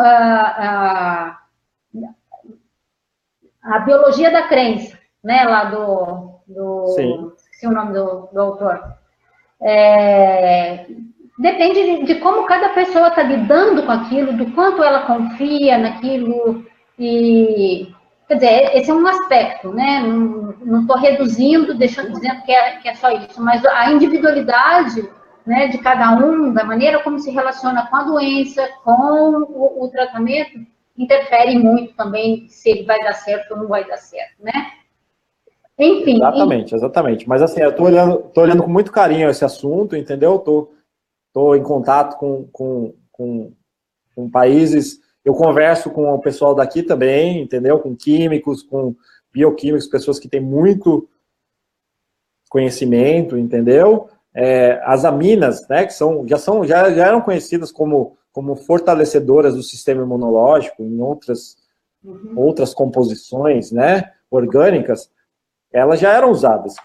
Speaker 1: a biologia da crença, né, lá esqueci o nome do autor. Depende de como cada pessoa está lidando com aquilo, do quanto ela confia naquilo, e quer dizer, esse é um aspecto, né? Não estou reduzindo, dizendo que é só isso, mas a individualidade, né, de cada um, da maneira como se relaciona com a doença, com o tratamento, interfere muito também se ele vai dar certo ou não vai dar certo, né? Enfim.
Speaker 3: Exatamente. Mas assim, eu tô olhando com muito carinho esse assunto, entendeu? Tô em contato com países, eu converso com o pessoal daqui também, entendeu? Com químicos, com bioquímicos, pessoas que têm muito conhecimento, entendeu? As aminas, né, que já eram conhecidas como fortalecedoras do sistema imunológico em outras composições, né, orgânicas, elas já eram usadas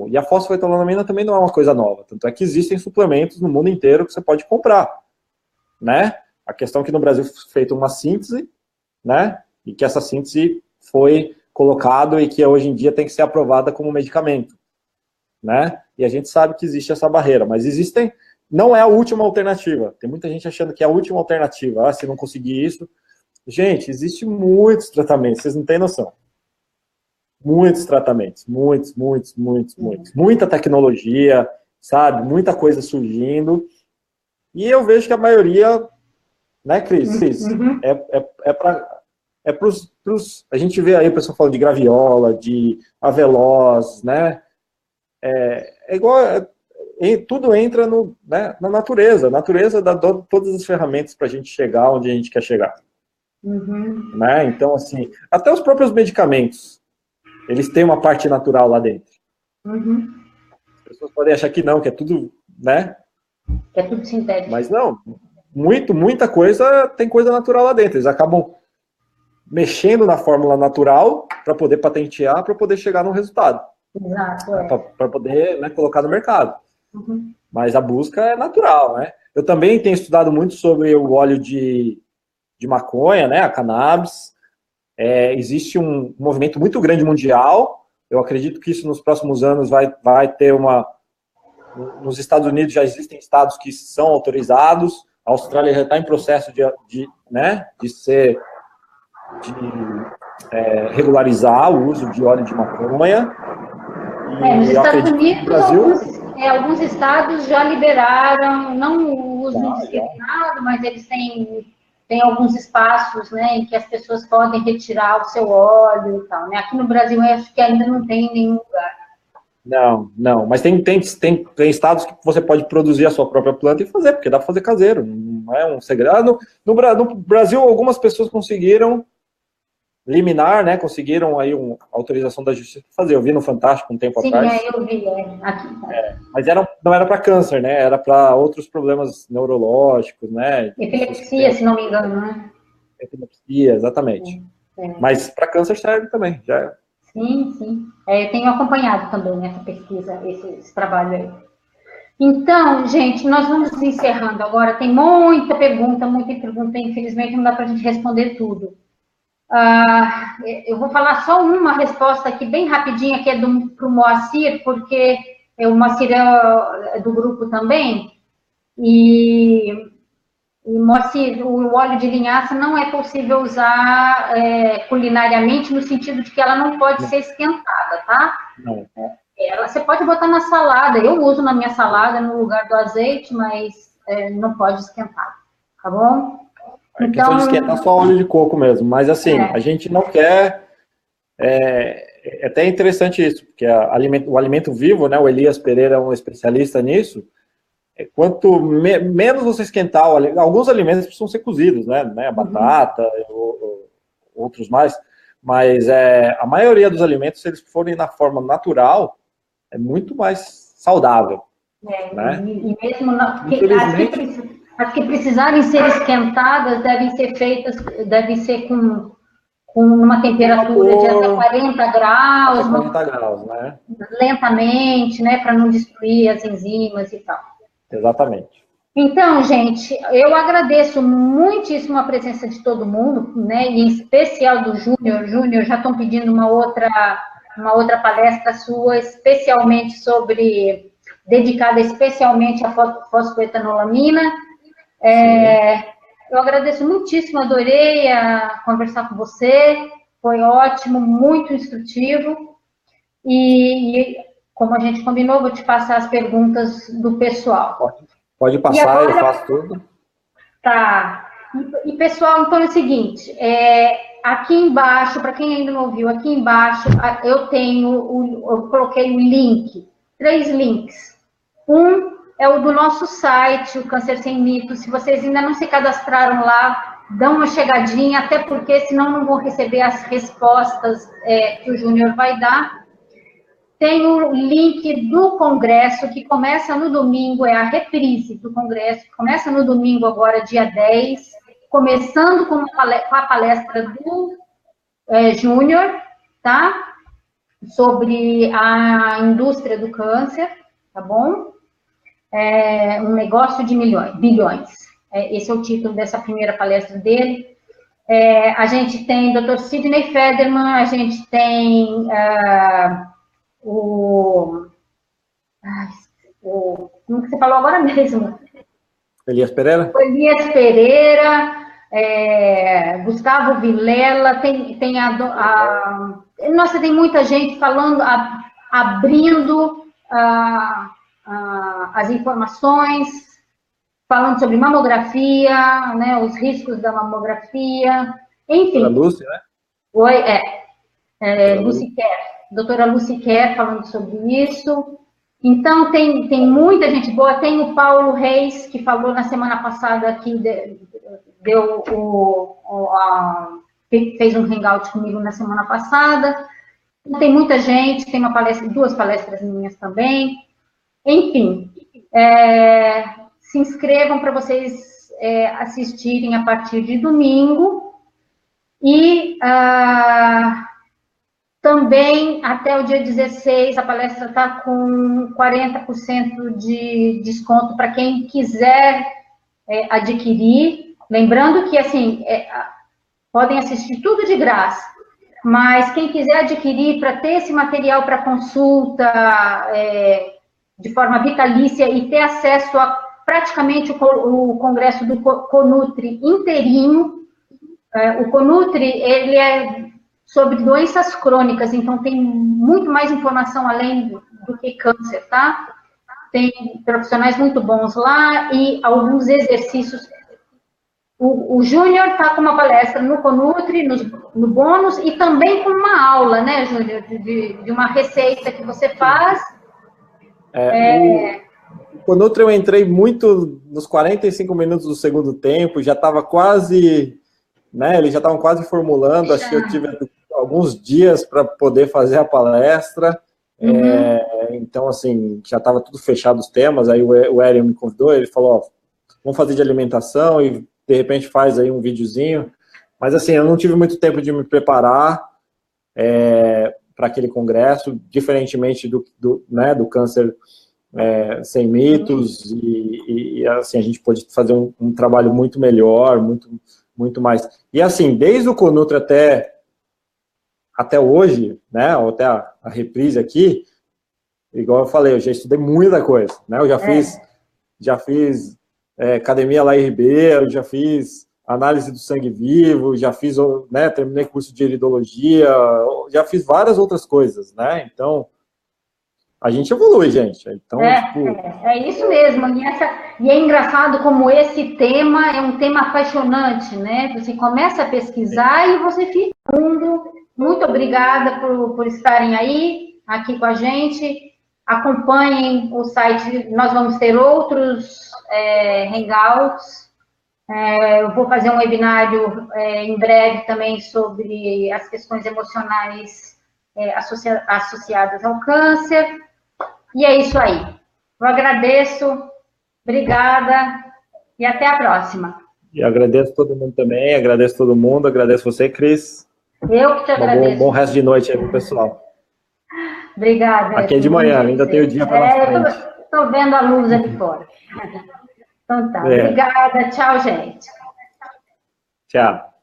Speaker 3: e a fosfoetanolamina também não é uma coisa nova, tanto é que existem suplementos no mundo inteiro que você pode comprar, né? A questão é que no Brasil foi feita uma síntese, né, e que essa síntese foi colocada e que hoje em dia tem que ser aprovada como medicamento, né? E a gente sabe que existe essa barreira, mas não é a última alternativa. Tem muita gente achando que é a última alternativa. Se não conseguir isso... Gente, existe muitos tratamentos, vocês não têm noção. Muitos tratamentos, muitos. Muita tecnologia, sabe? Muita coisa surgindo. E eu vejo que a maioria, né, Cris? É pros... A gente vê aí o pessoal falando de graviola, de aveloz, né? Tudo entra na natureza. A natureza dá todas as ferramentas para a gente chegar onde a gente quer chegar. Né? Então, assim, até os próprios medicamentos, eles têm uma parte natural lá dentro. As pessoas podem achar que não, que é tudo, né?
Speaker 1: Que é tudo sintético.
Speaker 3: Mas não, muita coisa tem coisa natural lá dentro. Eles acabam mexendo na fórmula natural para poder patentear, para poder chegar no resultado.
Speaker 1: Exato.
Speaker 3: Para poder, né, colocar no mercado. Mas a busca é natural, né? Eu também tenho estudado muito sobre o óleo de maconha, né, a cannabis. Existe um movimento muito grande mundial. Eu acredito que isso nos próximos anos vai ter nos Estados Unidos já existem estados que são autorizados. A Austrália já está em processo de regularizar o uso de óleo de maconha.
Speaker 1: Nos Estados Unidos, Brasil, alguns estados já liberaram, não o uso indiscriminado, mas eles têm alguns espaços, né, em que as pessoas podem retirar o seu óleo e tal, né? Aqui no Brasil, eu acho que ainda não tem em nenhum lugar.
Speaker 3: Não, mas tem estados que você pode produzir a sua própria planta e fazer, porque dá para fazer caseiro, não é um segredo. No Brasil, algumas pessoas conseguiram, liminar, né? Conseguiram aí uma autorização da justiça para fazer. Eu vi no Fantástico um tempo atrás.
Speaker 1: Sim, eu vi, aqui.
Speaker 3: Mas não era para câncer, né? Era para outros problemas neurológicos, né?
Speaker 1: Epilepsia, se não me engano, né?
Speaker 3: Epilepsia, exatamente. Mas para câncer serve também, já.
Speaker 1: Sim. Eu tenho acompanhado também essa pesquisa, esse trabalho aí. Então, gente, nós vamos encerrando agora. Tem muita pergunta, infelizmente não dá para a gente responder tudo. Eu vou falar só uma resposta aqui, bem rapidinha, que é para o Moacir, porque o Moacir é do grupo também, e Moacir, o óleo de linhaça não é possível usar culinariamente, no sentido de que ela não pode ser esquentada, tá?
Speaker 3: Não.
Speaker 1: Você pode botar na salada, eu uso na minha salada no lugar do azeite, mas não pode esquentar, tá bom?
Speaker 3: Então, questão de esquentar só óleo de coco mesmo, mas assim, a gente não quer... É até interessante isso, porque o alimento vivo, né, o Elias Pereira é um especialista nisso, quanto menos você esquentar, alguns alimentos precisam ser cozidos, né, a batata, outros mais, mas a maioria dos alimentos, se eles forem na forma natural, é muito mais saudável. Né?
Speaker 1: E mesmo as que precisarem ser esquentadas devem ser feitas, devem ser com uma temperatura de até 40 graus.
Speaker 3: 40 graus, né?
Speaker 1: Lentamente, né, para não destruir as enzimas e tal.
Speaker 3: Exatamente.
Speaker 1: Então, gente, eu agradeço muitíssimo a presença de todo mundo, né, e em especial do Júnior. Júnior, já estão pedindo uma outra palestra sua, dedicada especialmente à fosfoetanolamina. Eu agradeço muitíssimo, adorei conversar com você, foi ótimo, muito instrutivo, e como a gente combinou, vou te passar as perguntas do pessoal.
Speaker 3: Pode passar, agora, eu faço tudo.
Speaker 1: Tá. E pessoal, então é o seguinte, aqui embaixo, para quem ainda não ouviu, aqui embaixo eu coloquei o link, 3 links. Um é o do nosso site, o Câncer Sem Mitos. Se vocês ainda não se cadastraram lá, dão uma chegadinha, até porque senão não vão receber as respostas que o Júnior vai dar. Tem o link do congresso, que começa no domingo, é a reprise do congresso, que começa no domingo agora, dia 10, começando com a palestra do Júnior, tá? Sobre a indústria do câncer, tá bom? Um negócio de bilhões. Esse é o título dessa primeira palestra dele. A gente tem o Dr. Sidney Federman, a gente tem como que você falou agora mesmo?
Speaker 3: Elias Pereira?
Speaker 1: Elias Pereira, Gustavo Vilela, nossa, tem muita gente falando, abrindo as informações, falando sobre mamografia, né, os riscos da mamografia, enfim.
Speaker 3: A Lúcia, né?
Speaker 1: Oi, Lucy Kerr, doutora Lucy Kerr falando sobre isso. Então, tem muita gente boa. Tem o Paulo Reis, que falou na semana passada, que fez um hangout comigo na semana passada. Tem muita gente, tem 2 palestras minhas também. Enfim, se inscrevam para vocês assistirem a partir de domingo. E também, até o dia 16, a palestra está com 40% de desconto para quem quiser adquirir. Lembrando que, assim, podem assistir tudo de graça, mas quem quiser adquirir para ter esse material para consulta de forma vitalícia e ter acesso a praticamente o congresso do Conutri inteirinho. O Conutri, ele é sobre doenças crônicas, então tem muito mais informação além do que câncer, tá? Tem profissionais muito bons lá e alguns exercícios. O Júnior está com uma palestra no Conutri, no bônus, e também com uma aula, né, Júnior, de uma receita que você faz.
Speaker 3: O Conutri eu entrei muito nos 45 minutos do segundo tempo, já estava quase né, eles já estavam quase formulando, acho que eu tive alguns dias para poder fazer a palestra, então, assim, já estava tudo fechado os temas, aí o Hélio me convidou, ele falou, ó, vamos fazer de alimentação e, de repente, faz aí um videozinho, mas, assim, eu não tive muito tempo de me preparar para aquele congresso, diferentemente do câncer sem mitos, e, assim, a gente pôde fazer um trabalho muito melhor, muito mais. E, assim, desde o Conutri até hoje, né, ou até a reprise aqui, igual eu falei, eu já estudei muita coisa, né, eu já fiz academia lá em Ribeiro, já fiz análise do sangue vivo, já fiz, né, terminei curso de iridologia, já fiz várias outras coisas, né, então, a gente evolui, gente. Então,
Speaker 1: é isso mesmo, e é engraçado como esse tema é um tema apaixonante, né, você começa a pesquisar e você fica muito obrigada por estarem aí, aqui com a gente. Acompanhem o site, nós vamos ter outros hangouts. Eu vou fazer um webinário em breve também sobre as questões emocionais associadas ao câncer. E é isso aí. Eu agradeço, obrigada e até a próxima.
Speaker 3: E agradeço todo mundo também, agradeço todo mundo, agradeço você, Cris.
Speaker 1: Eu que te agradeço.
Speaker 3: Bom resto de noite aí pro pessoal.
Speaker 1: Obrigada.
Speaker 3: Aqui é de manhã, ainda tem o dia pela frente.
Speaker 1: Estou vendo a luz ali fora. Então tá, obrigada. Tchau, gente.
Speaker 3: Tchau.